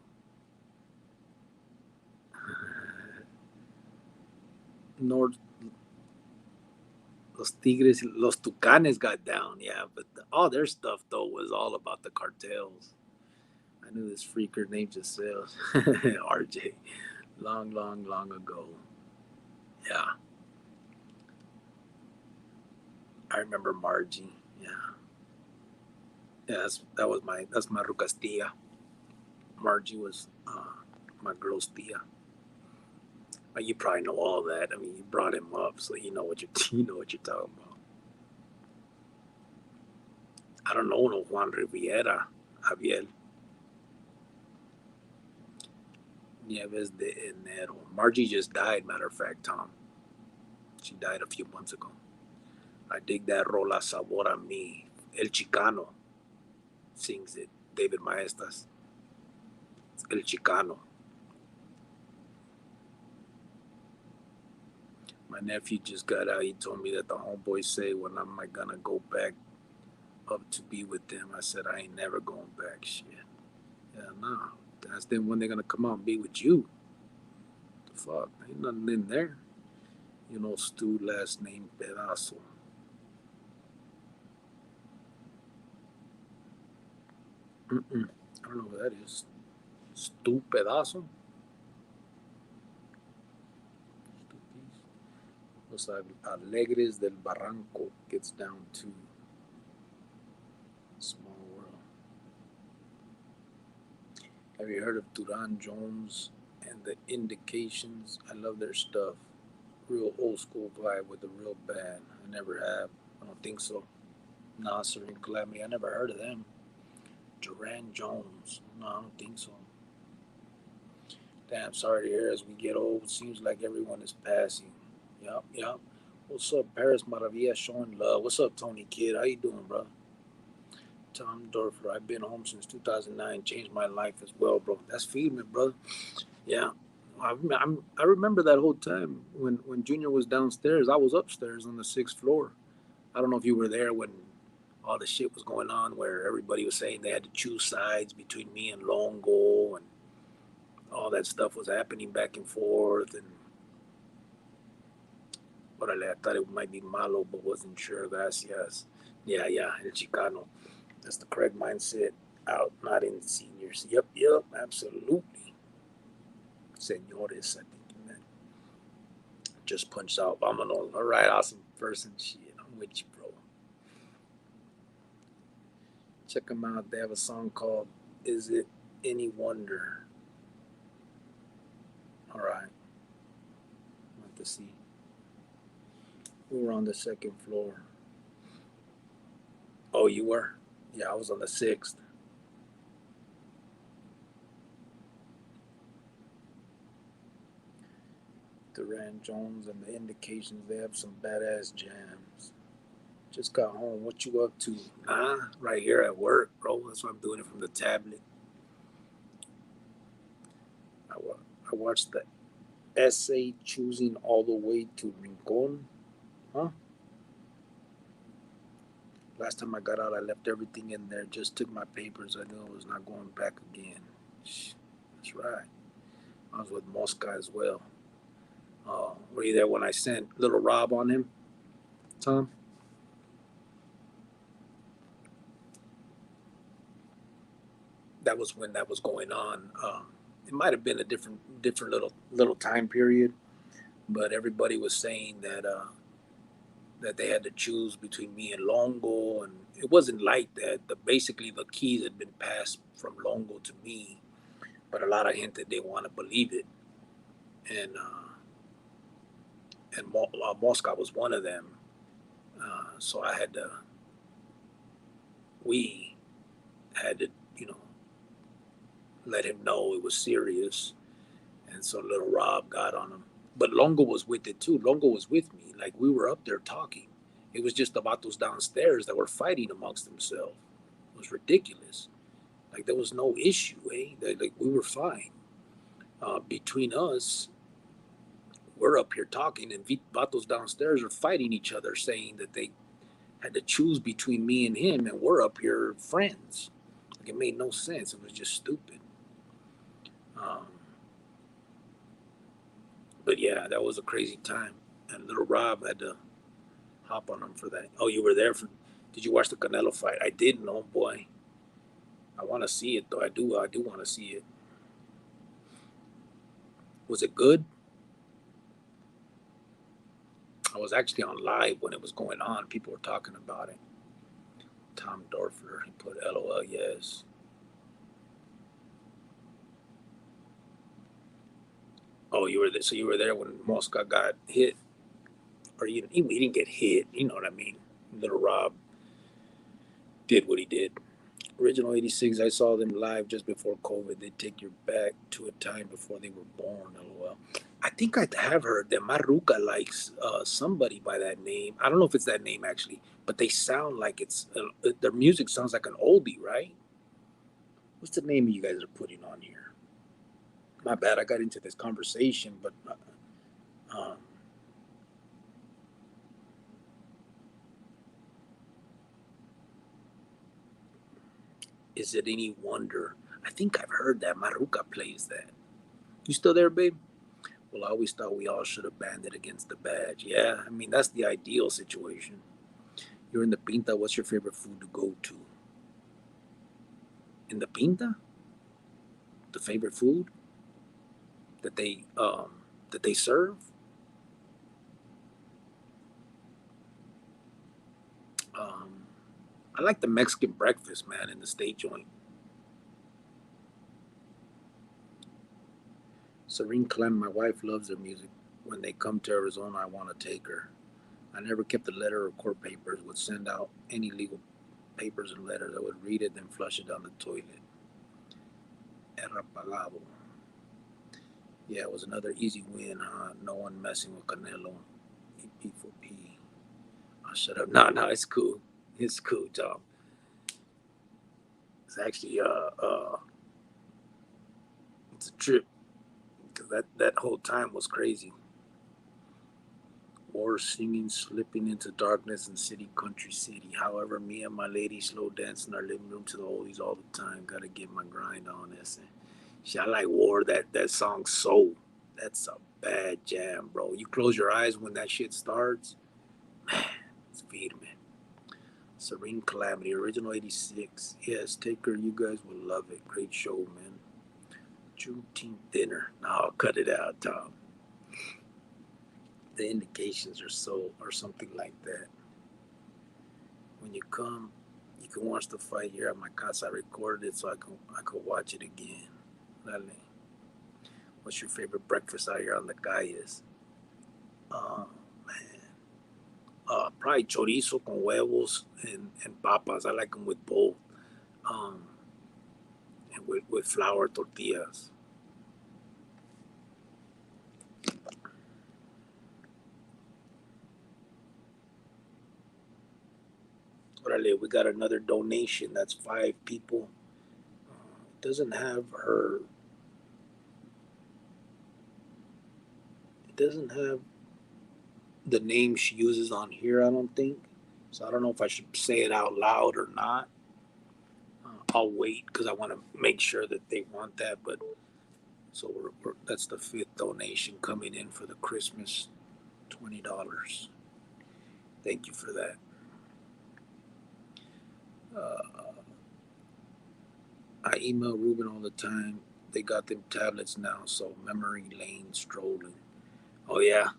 North, Los Tigres, Los Tucanes got down, yeah, but all their stuff though was all about the cartels. I knew this freaker named Giselle, RJ, long ago. Yeah, I remember Margie. Yeah, that's my Rucas tia. Margie was my girl's tia. You probably know all that. I mean, you brought him up, so you know what you're talking about. I don't know no Juan Riviera, Javier Nieves de Enero. Margie just died, matter of fact, Tom. She died a few months ago. I dig that rola sabor a mí. El Chicano sings it. David Maestas. It's El Chicano. My nephew just got out. He told me that the homeboys say, when am I gonna go back up to be with them? I said, I ain't never going back. Shit. Yeah, nah. That's then when they're gonna come out and be with you. The fuck? Ain't nothing in there. You know, Stu, last name Pedazo. I don't know who that is. Stu Pedazo? Los Alegres del Barranco gets down to Small World. Have you heard of Duran Jones and the Indications? I love their stuff. Real old school vibe with a real band. I never have. I don't think so. Nasser and Calamity. I never heard of them. Duran Jones. No, I don't think so. Damn, sorry to hear as we get old. Seems like everyone is passing. Yup. What's up, Paris Maravilla showing love? What's up, Tony Kid? How you doing, bro? Tom Dorfer. I've been home since 2009. Changed my life as well, bro. That's feeding me, bro. Yeah. I remember that whole time when Junior was downstairs. I was upstairs on the 6th floor. I don't know if you were there when all the shit was going on where everybody was saying they had to choose sides between me and Longo and all that stuff was happening back and forth. And I thought it might be Malo, but wasn't sure. Gracias. Yeah, El Chicano. That's the correct mindset. Out, not in seniors. Yep, absolutely. Senores, I think you meant. Just punched out. Vámonos. All right, awesome person. Shit, I'm with you, bro. Check them out. They have a song called Is It Any Wonder? All right. Want to see. We were on the 2nd floor. Oh, you were? Yeah, I was on the 6th. Duran Jones and the Indications, they have some badass jams. Just got home. What you up to? Right here at work, bro. That's why I'm doing it from the tablet. I I watched the essay choosing all the way to Rincon. Huh? Last time I got out, I left everything in there. Just took my papers. I knew I was not going back again. That's right. I was with Mosca as well. Were you there when I sent Little Rob on him, Tom? That was when that was going on. It might have been a different little time period, but everybody was saying that they had to choose between me and Longo, and it wasn't like that. Basically, the keys had been passed from Longo to me, but a lot of gente didn't want to believe it, and Moscow was one of them. So we had to, let him know it was serious, and so Little Rob got on him. But Longo was with it too. Longo was with me. Like, we were up there talking. It was just about those downstairs that were fighting amongst themselves. It was ridiculous. Like, there was no issue, eh? Like, we were fine. Between us, we're up here talking, and vatos downstairs are fighting each other, saying that they had to choose between me and him, and we're up here friends. Like, it made no sense. It was just stupid. But yeah, that was a crazy time. And Little Rob had to hop on him for that. Oh, you were there for? Did you watch the Canelo fight? I didn't. Oh boy, I want to see it though. I do want to see it. Was it good? I was actually on live when it was going on. People were talking about it. Tom Dorfler, he put LOL, yes. Oh, you were there. So you were there when Mosca got hit, or he didn't get hit. You know what I mean? Little Rob did what he did. Original 86, I saw them live just before COVID. They take you back to a time before they were born. LOL. I think I have heard that Maruca likes somebody by that name. I don't know if it's that name actually, but they sound like their music sounds like an oldie, right? What's the name you guys are putting on here? My bad, I got into this conversation, but um, is it any wonder? I think I've heard that Maruca plays that. You still there, babe? Well, I always thought we all should have banded against the badge. Yeah, I mean, that's the ideal situation. You're in the Pinta. What's your favorite food to go to? In the Pinta? The favorite food that they serve? Um, I like the Mexican breakfast, man, in the state joint. Serene Clem, my wife loves their music. When they come to Arizona, I want to take her. I never kept a letter or court papers. Would send out any legal papers and letters. I would read it, then flush it down the toilet. Era pagado. Yeah, it was another easy win, huh? No one messing with Canelo. P for P. I'll shut up. No, it's cool. It's cool, Tom. It's actually it's a trip because that whole time was crazy. War singing, slipping into darkness in city, country, city. However, me and my lady slow dance in our living room to the oldies all the time. Gotta get my grind on this. I like War. That song Soul. That's a bad jam, bro. You close your eyes when that shit starts. Man, it's Firme. Serene Calamity, original 86. Yes, take her. You guys will love it. Great show, man. Juneteenth dinner. No, I'll cut it out, Tom. The indications or something like that. When you come, you can watch the fight here at my casa. I recorded it so I could watch it again. Dale. What's your favorite breakfast out here on the calles? Man. Probably chorizo con huevos and papas. I like them with both. Um, and with flour tortillas. Orale, we got another donation. That's 5 people. Doesn't have her It doesn't have the name she uses on here, I don't think. So I don't know if I should say it out loud or not. I'll wait because I want to make sure that they want that. But so that's the fifth donation coming in for the Christmas, $20. Thank you for that. I email Ruben all the time. They got them tablets now, so memory lane strolling. Oh yeah,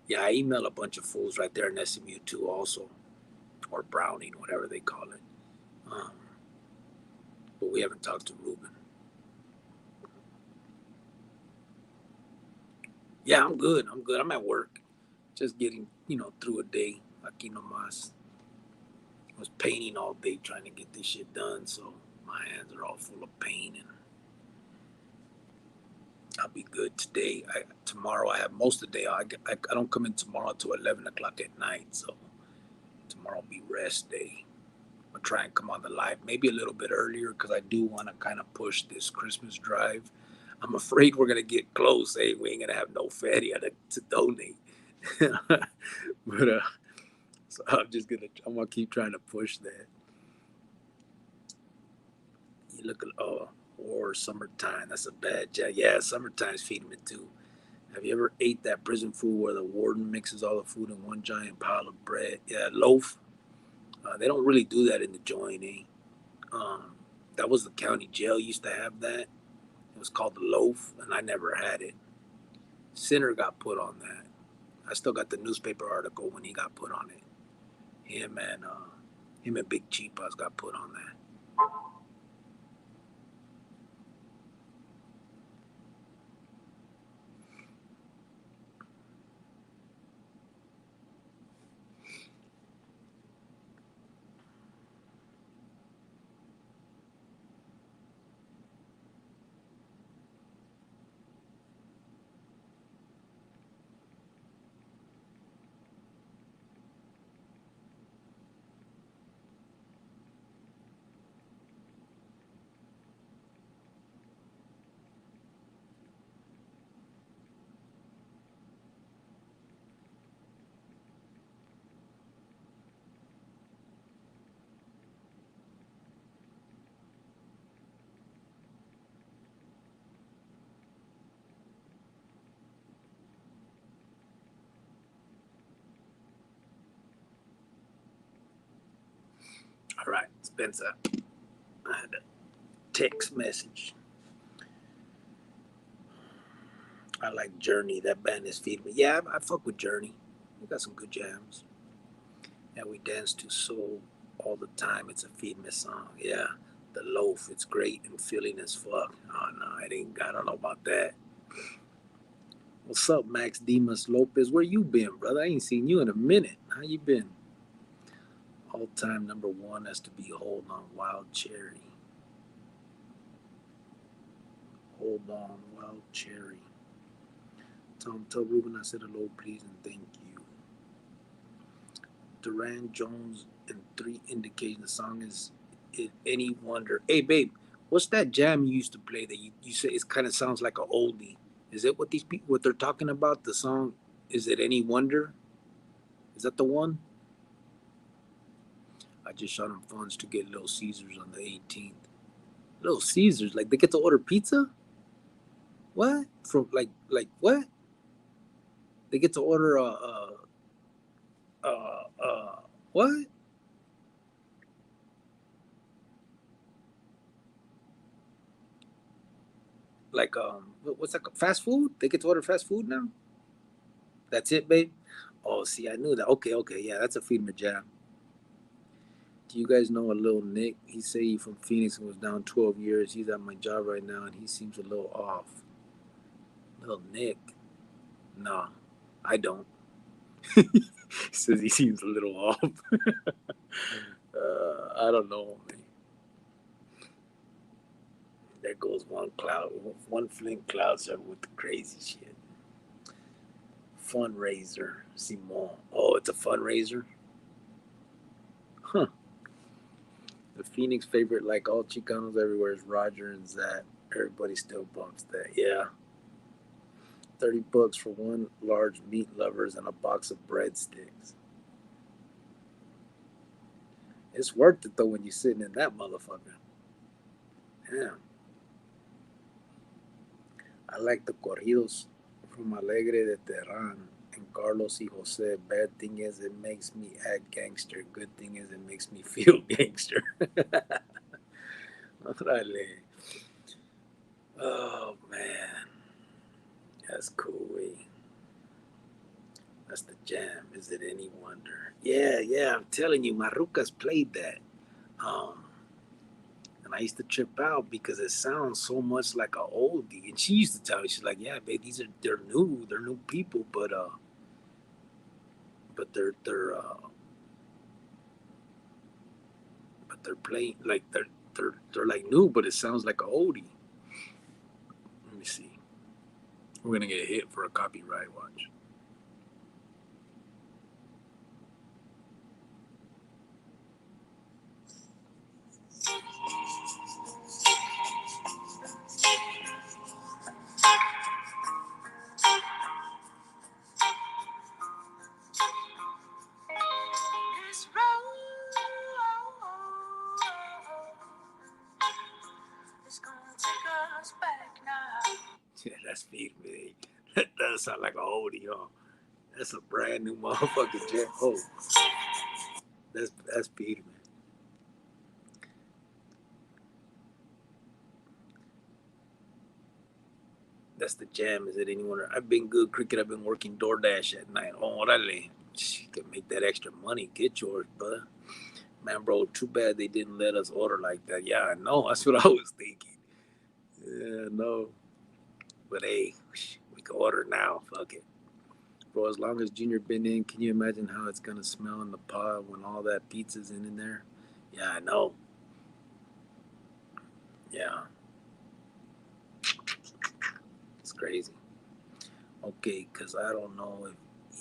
yeah. I email a bunch of fools right there in SMU too, also, or Browning, whatever they call it. But we haven't talked to Ruben. Yeah, I'm good. I'm at work, just getting through a day. Aquí nomás. I was painting all day trying to get this shit done, so my hands are all full of pain, and I'll be good today. Tomorrow I have most of the day. I don't come in tomorrow till 11 o'clock at night, so tomorrow will be rest day. I'll try and come on the live maybe a little bit earlier because I do want to kind of push this Christmas drive. I'm afraid we're gonna get close. Hey, we ain't gonna have no fatty to donate. But so I'm gonna keep trying to push that. You look at or summertime. That's a bad job. Yeah, summertime's feeding me too. Have you ever ate that prison food where the warden mixes all the food in one giant pile of bread? Yeah, loaf. They don't really do that in the joint, eh? That was the county jail used to have that. It was called the loaf, and I never had it. Sinner got put on that. I still got the newspaper article when he got put on it. Him and Big Cheapas got put on that. All right, Spencer. I had a text message. I like Journey. That band is feeding me. Yeah, I fuck with Journey. We got some good jams. Yeah, we dance to soul all the time. It's a feed me song. Yeah, the loaf. It's great and filling as fuck. Oh no, I don't know about that. What's up, Max Dimas Lopez? Where you been, brother? I ain't seen you in a minute. How you been? All time number one has to be Hold On Wild Cherry. Hold On Wild Cherry. Tom, tell Ruben I said hello, please, and thank you. Duran Jones and Three Indications. The song is Any Wonder. Hey, babe, what's that jam you used to play that you say it kind of sounds like an oldie? Is it what these people, what they're talking about? The song, is it Any Wonder? Is that the one? I just shot them funds to get Little Caesars on the 18th. Little Caesars, like they get to order pizza? What? From like what? They get to order what? Like what's that? Fast food? They get to order fast food now? That's it, babe. Oh, see, I knew that. Okay, yeah, that's a Feedmer jam. Do you guys know a little Nick? He say he from Phoenix and was down 12 years. He's at my job right now, and he seems a little off. Little Nick? No, I don't. He says he seems a little off. I don't know, man. There goes one flint cloud server with the crazy shit. Fundraiser, Simon. Oh, it's a fundraiser? Huh. The Phoenix favorite, like all Chicanos everywhere, is Roger and Zach. Everybody still bumps that. Yeah. $30 for one large meat lovers and a box of breadsticks. It's worth it though when you're sitting in that motherfucker. Damn. I like the corridos from Alegre de Terran and Carlos y Jose. Bad thing is it makes me act gangster. Good thing is it makes me feel gangster. Órale. Oh man. That's cool, eh? That's the jam. Is it any wonder? Yeah, I'm telling you, Marucas played that. Um, and I used to trip out because it sounds so much like an oldie. And she used to tell me, she's like, "Yeah, babe, they're new people, but they're playing like they're like new, but it sounds like an oldie." Let me see. We're gonna get hit for a copyright watch. Yeah, that's Firme. That does sound like an oldie, huh? That's a brand new motherfucking jam. Oh, that's Firme. That's the jam. Is it anyone? I've been good, cricket. I've been working DoorDash at night. Oh, orale. You can make that extra money. Get yours, bud. Man, bro, too bad they didn't let us order like that. Yeah, I know. That's what I was thinking. Yeah, no. But hey, we can order now. Fuck it. Bro, as long as Junior been in, can you imagine how it's going to smell in the pod when all that pizza's in there? Yeah, I know. Yeah. It's crazy. Okay, because I don't know if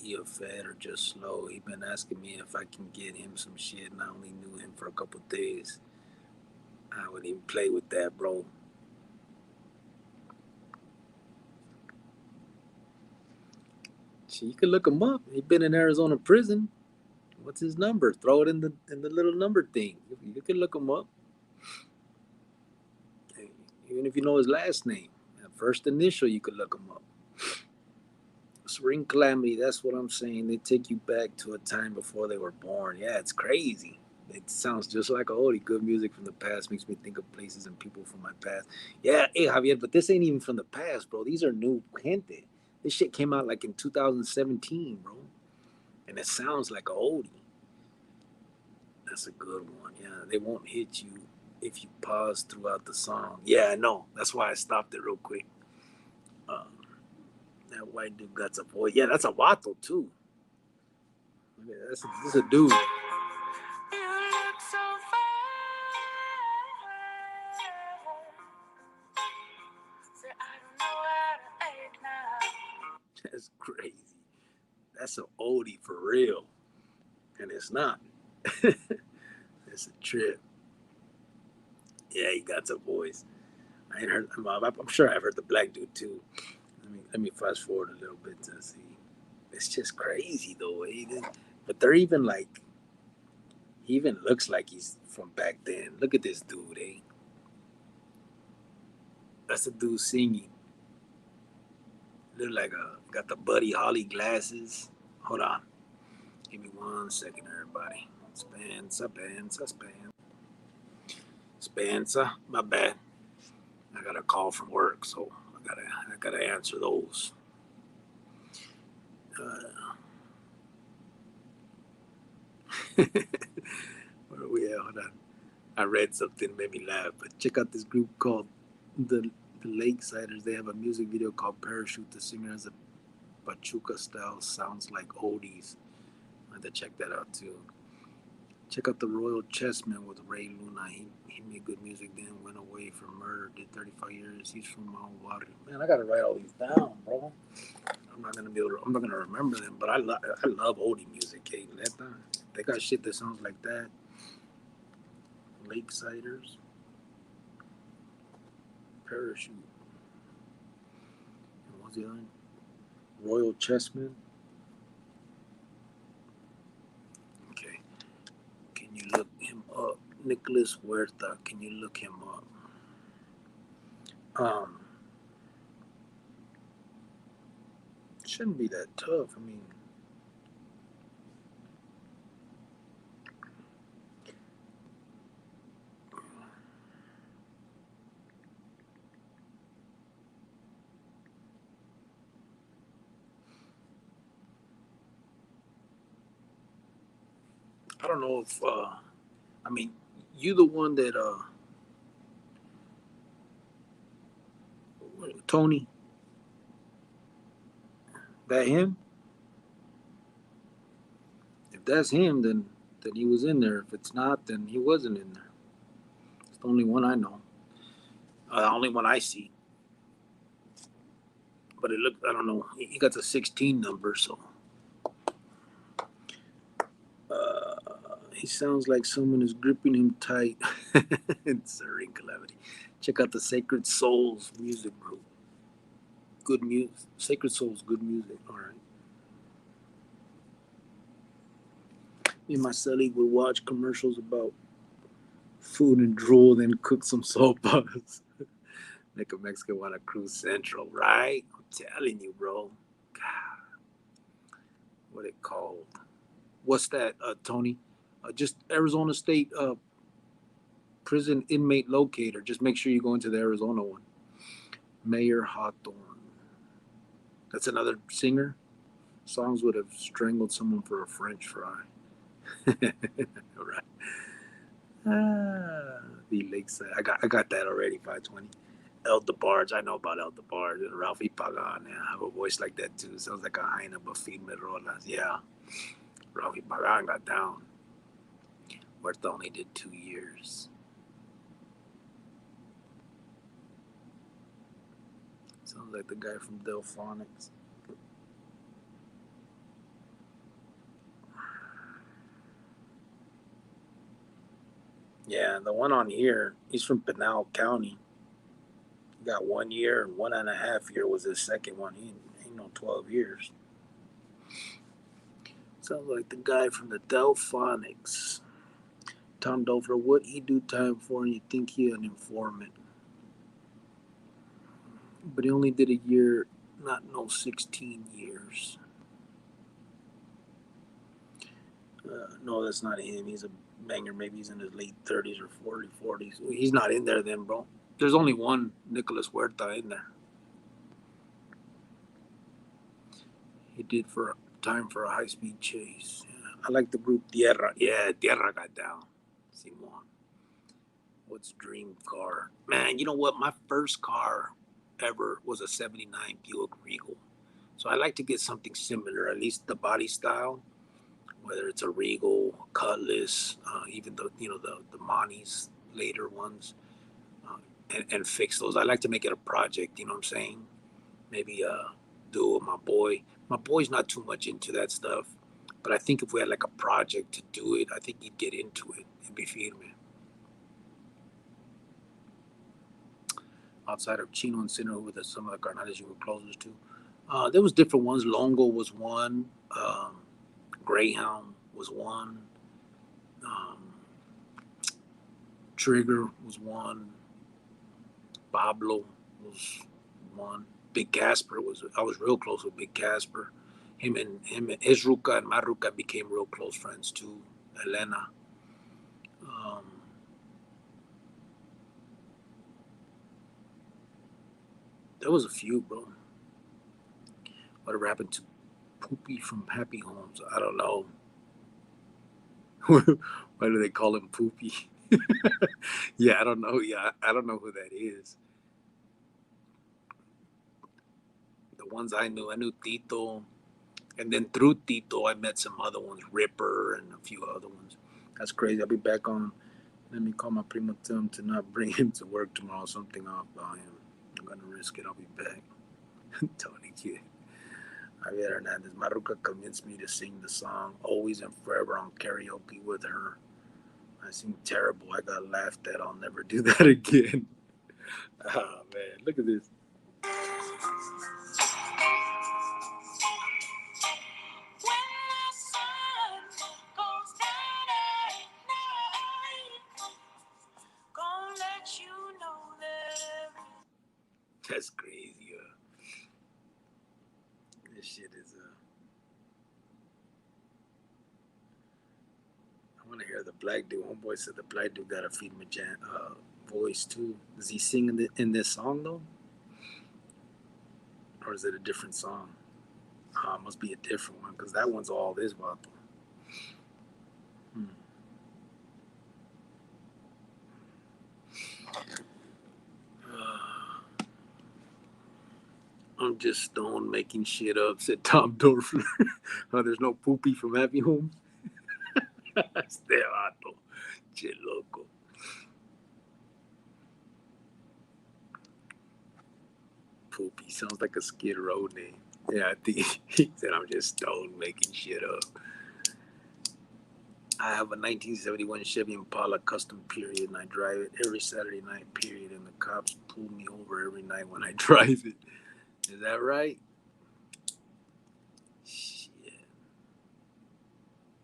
he a fed or just slow. He been asking me if I can get him some shit, and I only knew him for a couple days. I wouldn't even play with that, bro. You can look him up. He been in Arizona prison. What's his number? Throw it in the little number thing. You can look him up. Even if you know his last name, first initial, you could look him up. Spring Calamity, that's what I'm saying. They take you back to a time before they were born. Yeah, it's crazy. It sounds just like a oldie. Good music from the past makes me think of places and people from my past. Yeah, hey Javier, but this ain't even from the past, bro. These are new gente. This shit came out like in 2017, bro. And it sounds like a oldie. That's a good one. Yeah, they won't hit you if you pause throughout the song. Yeah, I know. That's why I stopped it real quick. Um, that white dude got a voice. Yeah, that's a Wato too. Yeah, this is a dude. That's crazy. That's an oldie for real. And it's not. It's a trip. Yeah, he got a voice. I ain't heard. I'm sure I've heard the black dude too. Let me fast forward a little bit to see. It's just crazy though. But they're even like. He even looks like he's from back then. Look at this dude, eh? That's the dude singing. Look like got the Buddy Holly glasses. Hold on. Give me 1 second, everybody. Spencer. My bad. I got a call from work, so I gotta answer those. Where are we at? Hold on. I read something that made me laugh, but check out this group called the Lakesiders. They have a music video called Parachute. The singer has a Pachuca style, sounds like Oldies. I had to check that out too. Check out the Royal Chessman with Ray Luna. He made good music, then went away for murder. Did 35 years. He's from Mount Water. Man, I gotta write all these down, bro. I'm not gonna remember them, but I love oldie music. Hey, they got shit that sounds like that. Lakesiders, Parachute. And what's the other one? Royal Chessman. Okay. Can you look him up? Nicholas Huerta. Can you look him up? Shouldn't be that tough. I mean, I don't know if I mean, you the one that Tony, that him? If that's him, then he was in there. If it's not, then he wasn't in there. It's the only one I know. The only one I see. But it looked, I don't know. He got the 16 number, so he sounds like someone is gripping him tight. It's a ring calamity. Check out the Sacred Souls music group. Good music. Sacred Souls, good music. All right. Me and my celly would watch commercials about food and drool, then cook some sopas. Make a Mexican want to cruise central, right? I'm telling you, bro. God, what it called? What's that, Tony? Just Arizona State prison inmate locator. Just make sure you go into the Arizona one. Mayor Hawthorne. That's another singer. Songs would have strangled someone for a French fry. Right. The Lakeside. I got that already. 520. El DeBarge. I know about El DeBarge. And Ralphie Pagan. Yeah, I have a voice like that too. Sounds like a hyena, but female rolas. Yeah. Ralphie Pagan got down. Huerta only did 2 years. Sounds like the guy from Delphonics. Yeah, the one on here, he's from Pinal County. He got 1 year and 1.5 years was his second one. He ain't no 12 years. Sounds like the guy from the Delphonics. Tom Dover, what he do time for and you think he an informant? But he only did a year, not no 16 years. No, that's not him. He's a banger. Maybe he's in his late 30s or 40s. He's not in there then, bro. There's only one Nicholas Huerta in there. He did for time for a high-speed chase. Yeah. I like the group Tierra. Yeah, Tierra got down. Simon. What's dream car? Man, you know what? My first car ever was a 79 Buick Regal. So I like to get something similar, at least the body style, whether it's a Regal, a Cutlass, even the Monties, later ones, and fix those. I like to make it a project, you know what I'm saying? Maybe do it with my boy. My boy's not too much into that stuff, but I think if we had like a project to do it, I think he'd get into it and be firme. Outside of Chino and Sinner, who were some of the carnales you were closest to. There was different ones. Longo was one. Greyhound was one. Trigger was one. Pablo was one. Big Casper I was real close with Big Casper. Him and his Ruka and my Ruka became real close friends too. Elena. There was a few, bro. Whatever happened to Poopy from Happy Homes? I don't know. Why do they call him Poopy? Yeah, I don't know. Yeah, I don't know who that is. The ones I knew Tito. And then through Tito, I met some other ones, Ripper and a few other ones. That's crazy. I'll be back on. Let me call my primo, tell him to not bring him to work tomorrow. Something off by him. I'm going to risk it. I'll be back. Tony Kid. Javier Hernandez. Maruca convinced me to sing the song Always and Forever on karaoke with her. I sing terrible. I got laughed at. I'll never do that again. Oh, man. Look at this. That's crazy. This shit is. I want to hear the black dude. Homeboy said the black dude got a Feed Majan voice too. Does he sing in this song though, or is it a different song? Must be a different one because that one's all this vato. I'm just stoned making shit up, said Tom Dorfler. Oh, there's no poopy from Happy Home. Este vato. Che loco. Poopy sounds like a Skid Row name. Yeah, I think he said I'm just stoned making shit up. I have a 1971 Chevy Impala custom period, and I drive it every Saturday night period, and the cops pull me over every night when I drive it. Is that right? Shit.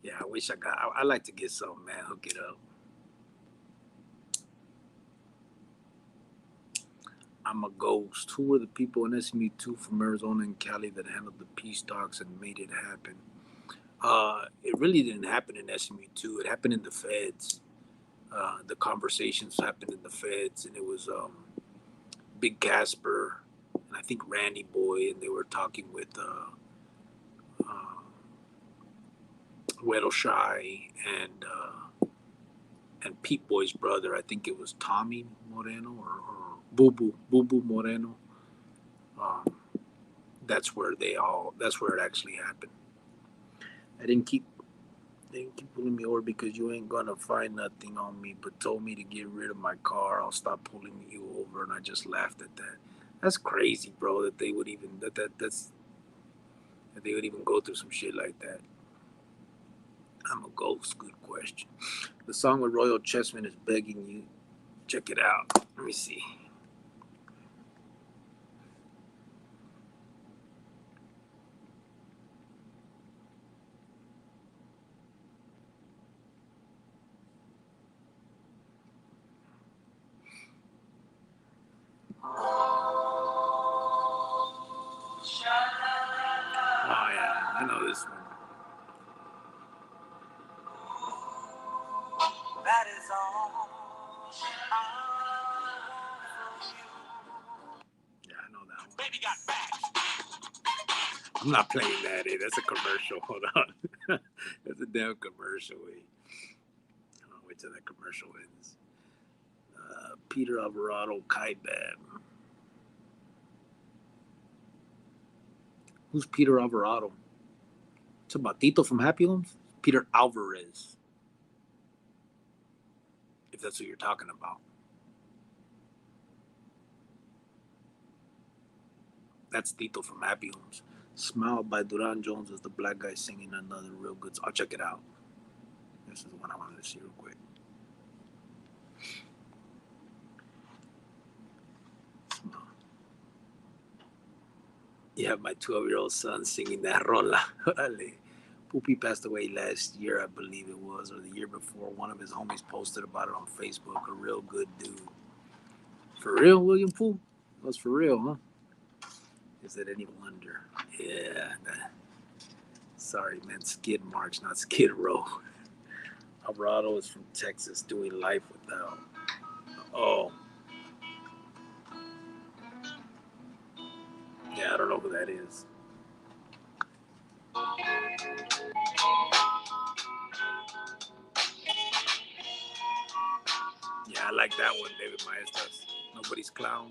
Yeah, I wish I like to get something, man. Hook it up. I'm a ghost. Who were the people in SMU2 from Arizona and Cali that handled the peace talks and made it happen? It really didn't happen in SMU2. It happened in the feds. The conversations happened in the feds, and it was Big Casper and I think Randy Boy, and they were talking with Weddle Shy and Pete Boy's brother. I think it was Tommy Moreno or Boo Boo Moreno. That's where it actually happened. They didn't keep pulling me over because you ain't gonna find nothing on me, but told me to get rid of my car. I'll stop pulling you over, and I just laughed at that. That's crazy, bro. That they would even that they would even go through some shit like that. I'm a ghost. Good question. The song with Royal Chessman is begging you. Check it out. Let me see. Oh yeah, I know this one. That is all yeah, I know that one. Baby got back. I'm not playing that. That's a commercial. Hold on. That's a damn commercial. I'll wait till that commercial ends. Peter Alvarado, Kaibab. Who's Peter Alvarado? It's about Tito from Happy Homes? Peter Alvarez. If that's what you're talking about. That's Tito from Happy Homes. Smile by Duran Jones is the black guy singing another real good. I'll check it out. This is the one I wanted to see real quick. You have my 12-year-old son singing that rola. Poopy passed away last year, I believe it was, or the year before. One of his homies posted about it on Facebook. A real good dude. For real, William Poole? That was for real, huh? Is it any wonder? Yeah. Sorry, man. Skid Marks, not Skid Row. Alvarado is from Texas, doing life without. Oh. Yeah, I don't know who that is. Yeah, I like that one, David Maestas. Nobody's Clown.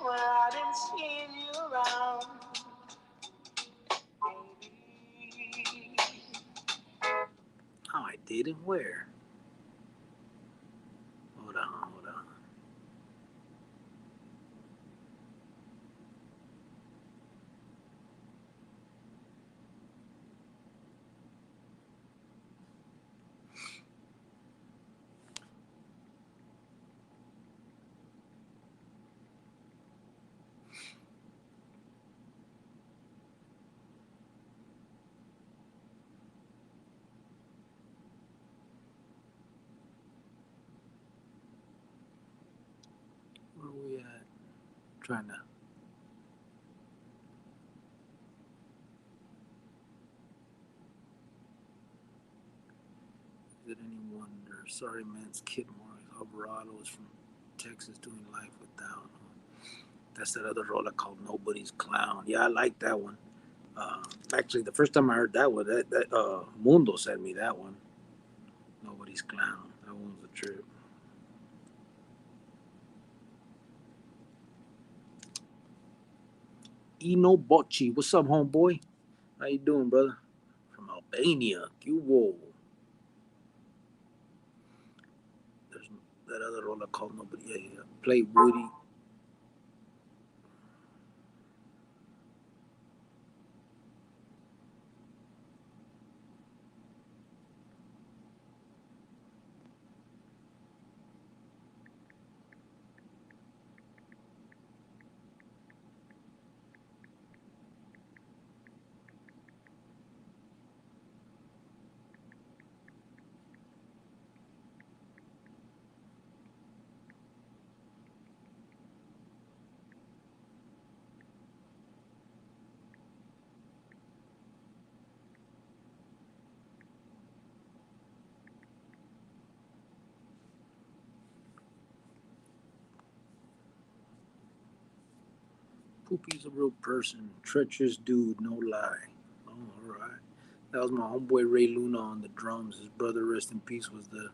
Well, I didn't see you around, baby. Oh, I didn't. Where? Hold on. Trying to. Is it any wonder? Sorry, man's Kid Morris Alvarado is from Texas doing life without. That's that other roller called Nobody's Clown. Yeah, I like that one. Actually, the first time I heard that one, that Mundo sent me that one. Nobody's Clown. That one was a trip. Eno Bocci. What's up, homeboy? How you doing, brother? From Albania. Cubo. There's that other roller called Nobody. Yeah. Play Woody. Poopy's a real person. Treacherous dude, no lie. Oh, all right. That was my homeboy Ray Luna on the drums. His brother, rest in peace, was the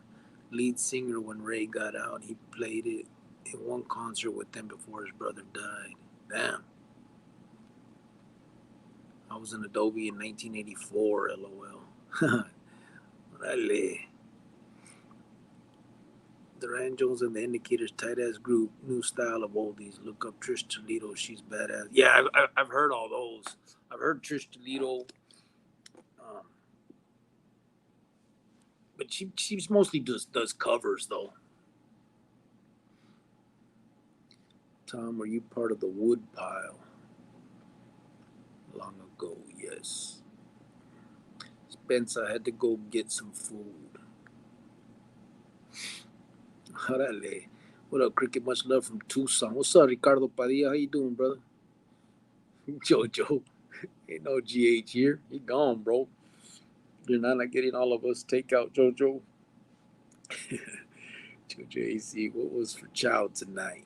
lead singer when Ray got out. He played it in one concert with them before his brother died. Damn. I was in Adobe in 1984, lol. Orale. Duran Jones and the Indicators, tight ass group, new style of oldies. Look up Trish Toledo, she's badass. Yeah, I've heard all those. I've heard Trish Toledo, um, but she's mostly does covers though. Tom, were you part of the wood pile? Long ago, yes. Spence, I had to go get some food. Orale. What up, Cricket? Much love from Tucson. What's up, Ricardo Padilla? How you doing, brother? Jojo. Ain't no GH here. He gone, bro. You're not getting all of us takeout, Jojo. Jojo AC, what was for chow tonight?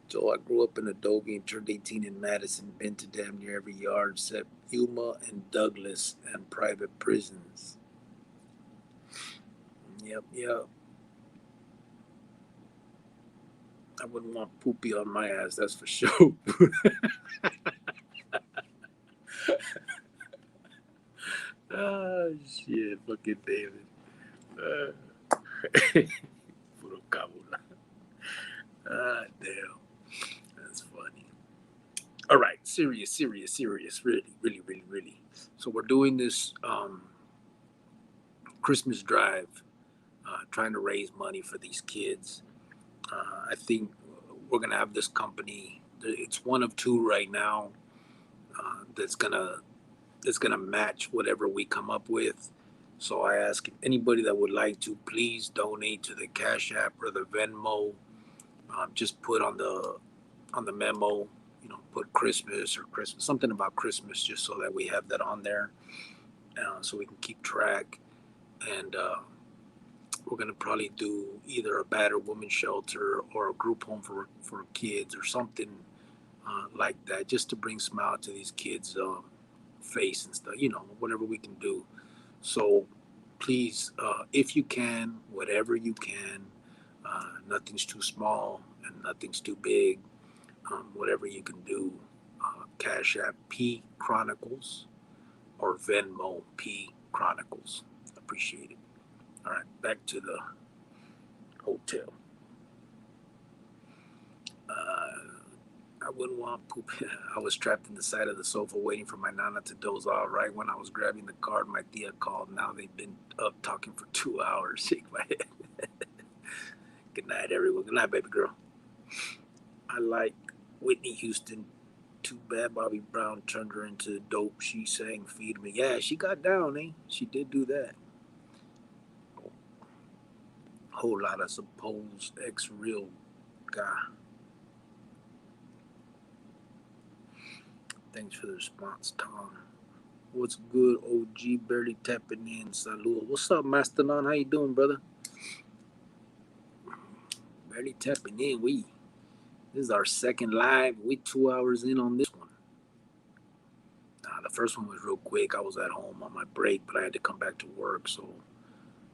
So I grew up in Adobe and turned 18 in Madison. Been to damn near every yard except Yuma and Douglas and private prisons. Yep. I wouldn't want poopy on my ass, that's for sure. Ah, shit, fucking David. Puro cabula. Ah, damn. That's funny. All right, serious. Really. So we're doing this Christmas drive, trying to raise money for these kids. I think we're gonna have this company. It's one of two right now that's gonna match whatever we come up with. So I ask anybody that would like to please donate to the Cash App or the Venmo. Just put on the memo, put Christmas or Christmas, something about Christmas, just so that we have that on there, so we can keep track. And we're gonna probably do either a battered woman shelter or a group home for kids or something like that, just to bring smile to these kids' face and stuff. Whatever we can do. So please, if you can, whatever you can, nothing's too small and nothing's too big. Whatever you can do, Cash App P Chronicles or Venmo P Chronicles. Appreciate it. All right, back to the hotel. I wouldn't want poop. I was trapped in the side of the sofa waiting for my nana to doze off. Right when I was grabbing the card, my tia called. Now they've been up talking for 2 hours. Shake my head. Good night, everyone. Good night, baby girl. I like Whitney Houston. Too bad Bobby Brown turned her into dope. She sang Feed Me. Yeah, she got down, eh? She did do that. Whole lot of supposed ex-real guy. Thanks for the response, Tom. What's good, OG? Barely tapping in. Salud. What's up, Mastodon? How you doing, brother? Barely tapping in. This is our second live. We 2 hours in on this one. The first one was real quick. I was at home on my break, but I had to come back to work, so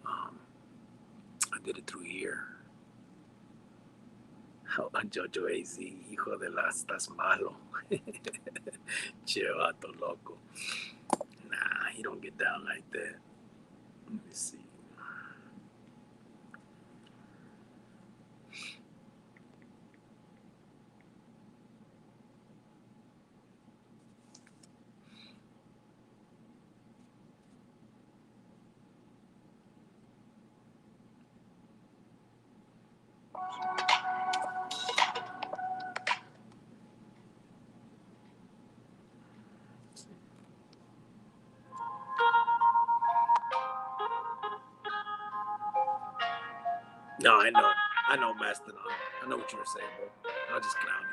I did it through here. Oh, Jojo AZ, hijo de la, estás malo. Che vato loco. Nah, he don't get down like that. Let me see. No, I know, Mastodon. I know what you were saying, bro. I'll just clown you.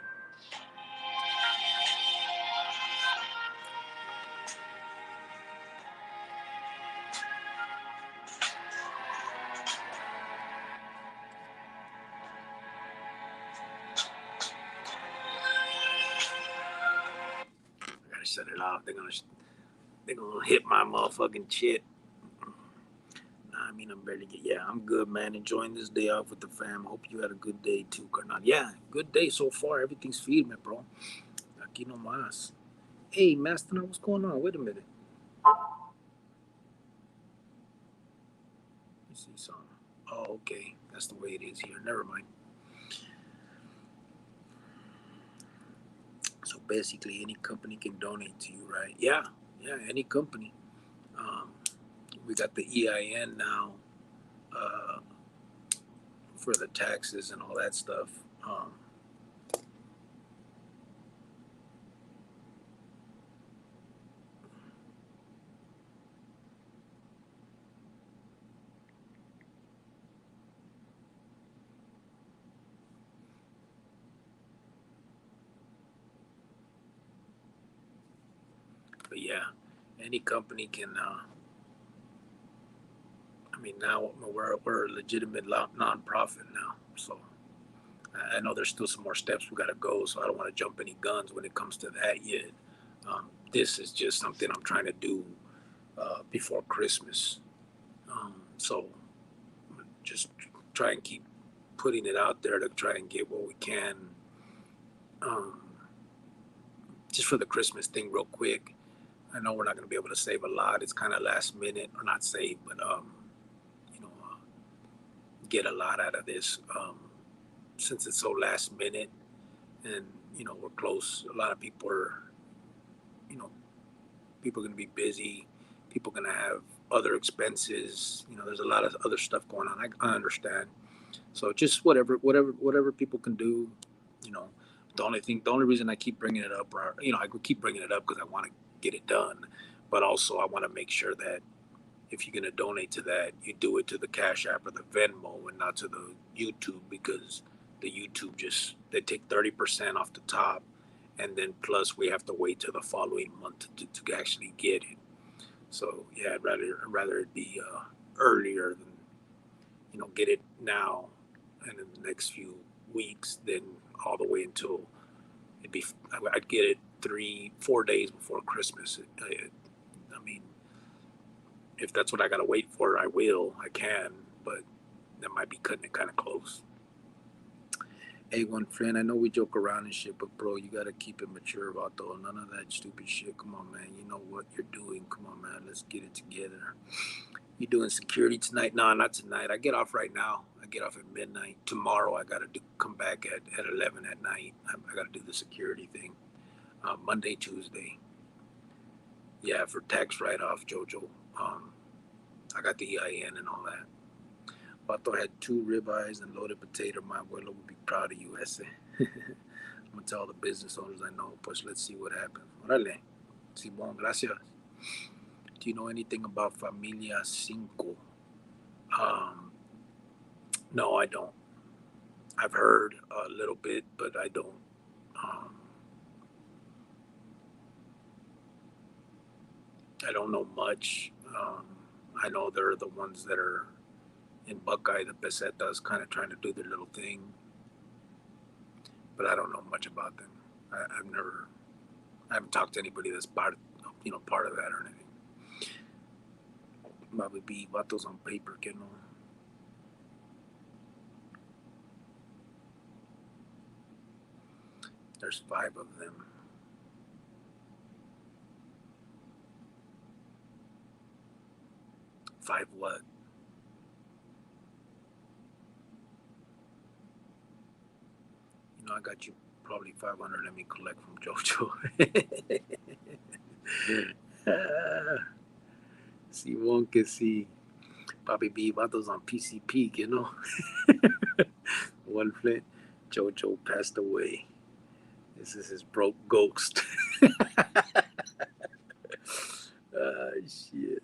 I gotta shut it off. They're gonna hit my motherfucking shit. Nah, I mean, I'm good, man. Enjoying this day off with the fam. Hope you had a good day too, Carnal. Yeah, good day so far. Everything's feeding me, bro. Aquí no más. Hey, Mastodon, what's going on? Wait a minute. Let me see something. Oh, okay. That's the way it is here. Never mind. So basically, any company can donate to you, right? Yeah, any company. We got the EIN now for the taxes and all that stuff. But yeah, any company can. I mean, now we're a legitimate nonprofit now, so I know there's still some more steps we got to go. So I don't want to jump any guns when it comes to that yet. This is just something I'm trying to do before Christmas. So just try and keep putting it out there to try and get what we can. Just for the Christmas thing, real quick. I know we're not going to be able to save a lot. It's kind of last minute, or not save, but get a lot out of this since it's so last minute, and we're close. A lot of people are, people are going to be busy. People are going to have other expenses. There's a lot of other stuff going on. I understand. So just whatever people can do. The only reason I keep bringing it up, or I keep bringing it up because I want to get it done, but also I want to make sure that if you're going to donate to that, you do it to the Cash App or the Venmo and not to the YouTube, because the YouTube they take 30% off the top, and then plus we have to wait till the following month to actually get it. So yeah, I'd rather it be earlier than get it now and in the next few weeks than all the way until I'd get it 3-4 days before Christmas. I mean, if that's what I gotta wait for, I can, but that might be cutting it kind of close. Hey, one friend, I know we joke around and shit, but bro, you gotta keep it mature about though. None of that stupid shit. Come on, man. You know what you're doing. Come on, man. Let's get it together. You doing security tonight? No, not tonight. I get off right now. I get off at midnight. Tomorrow I gotta come back at 11 at night. I gotta do the security thing. Monday, Tuesday. Yeah, for tax write-off, Jojo. I got the EIN and all that. Vato had 2 ribeyes and loaded potato. My abuelo would be proud of you, ese. I'm going to tell all the business owners I know, pues let's see what happens. Órale. Simón, gracias. Do you know anything about Familia Cinco? No, I don't. I've heard a little bit, but I don't. I don't know much. I know they're the ones that are in Buckeye, the pesetas, kind of trying to do their little thing, but I don't know much about them. I haven't talked to anybody that's part of that or anything. Probably be vatos on paper, que no. There's 5 of them. Five what? I got you probably 500. Let me collect from Jojo. Simón que sí. Papi B, vatos on PCP, One Flint, Jojo passed away. This is his broke ghost. Shit.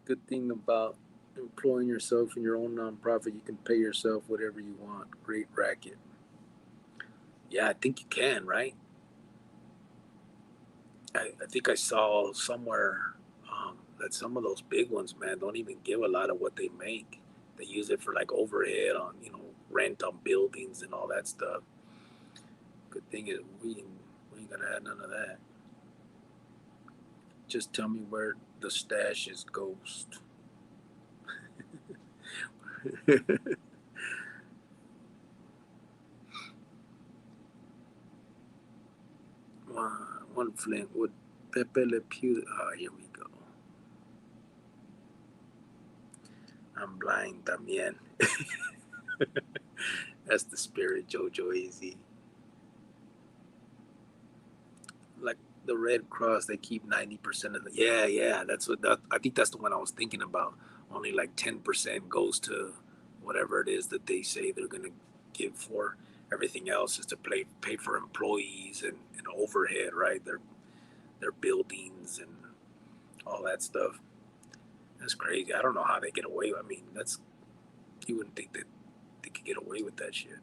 Good thing about employing yourself in your own nonprofit, you can pay yourself whatever you want. Great racket. Yeah, I think you can, right? I think I saw somewhere that some of those big ones, man, don't even give a lot of what they make. They use it for like overhead on, rent on buildings and all that stuff. Good thing is we ain't gonna have none of that. Just tell me where the stash is, ghost. One Flint with Pepe Le Pew. Here we go. I'm blind también. That's the spirit, Jojo AZ. Like the Red Cross, they keep 90% of the. Yeah. I think that's the one I was thinking about. Only like 10% goes to whatever it is that they say they're gonna give for. Everything else is to pay for employees and overhead, right? Their buildings and all that stuff. That's crazy. I don't know how they get away. I mean, you wouldn't think that they could get away with that shit.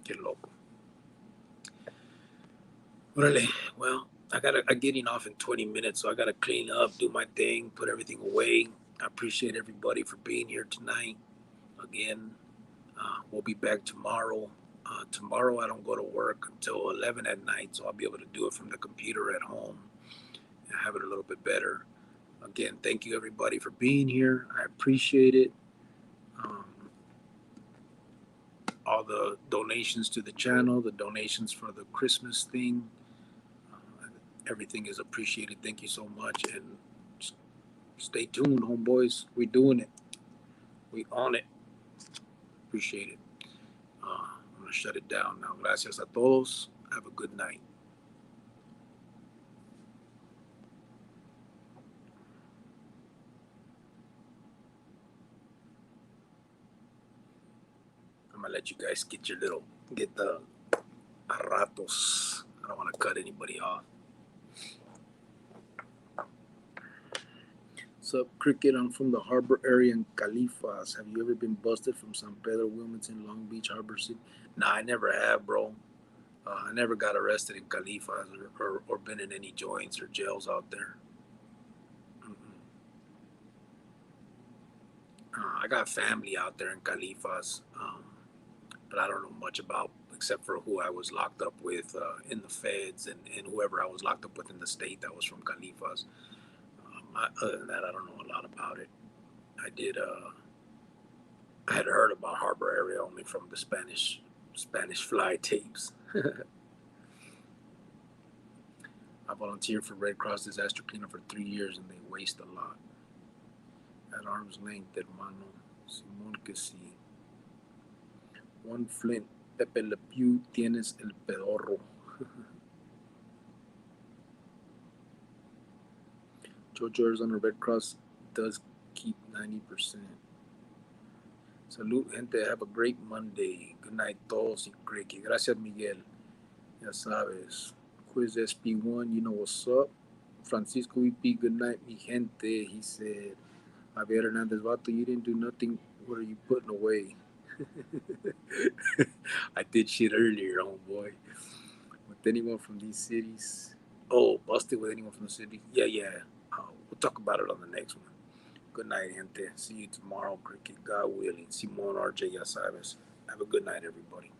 Get loco. Really? Well, I'm getting off in 20 minutes, so I gotta clean up, do my thing, put everything away. I appreciate everybody for being here tonight. Again, we'll be back tomorrow. Tomorrow I don't go to work until 11 at night, so I'll be able to do it from the computer at home and have it a little bit better. Again, thank you everybody for being here. I appreciate it. All the donations to the channel, the donations for the Christmas thing, everything is appreciated. Thank you so much, and stay tuned, homeboys. We're doing it. We on it. Appreciate it. I'm gonna shut it down now. Gracias a todos. Have a good night. I'm gonna let you guys get the ratos. I don't want to cut anybody off. What's up, Cricket? I'm from the Harbor area in Califas. Have you ever been busted from San Pedro, Wilmington, Long Beach, Harbor City? Nah, I never have, bro. I never got arrested in Califas or been in any joints or jails out there. I got family out there in Califas, but I don't know much about, except for who I was locked up with in the feds and whoever I was locked up with in the state that was from Califas. Other than that, I don't know a lot about it. I had heard about Harbor area only from the Spanish fly tapes. I volunteered for Red Cross disaster cleanup for 3 years and they waste a lot. At arm's length, hermano. Simón que sí. One Flint, Pepe Le Pew, tienes el pedorro. Jojo Arizona Red Cross does keep 90%. Salud, gente. Have a great Monday. Good night, todos y Cricky. Gracias, Miguel. Ya sabes. Quiz SP1, you know what's up. Francisco EP, good night, mi gente. He said, Javier Hernandez, Vato, you didn't do nothing. What are you putting away? I did shit earlier, homeboy. With anyone from these cities, Oh, busted with anyone from the city? Yeah. We'll talk about it on the next one. Good night, gente. See you tomorrow, Cricket. God willing. Simon, RJ, ya sabes. Have a good night, everybody.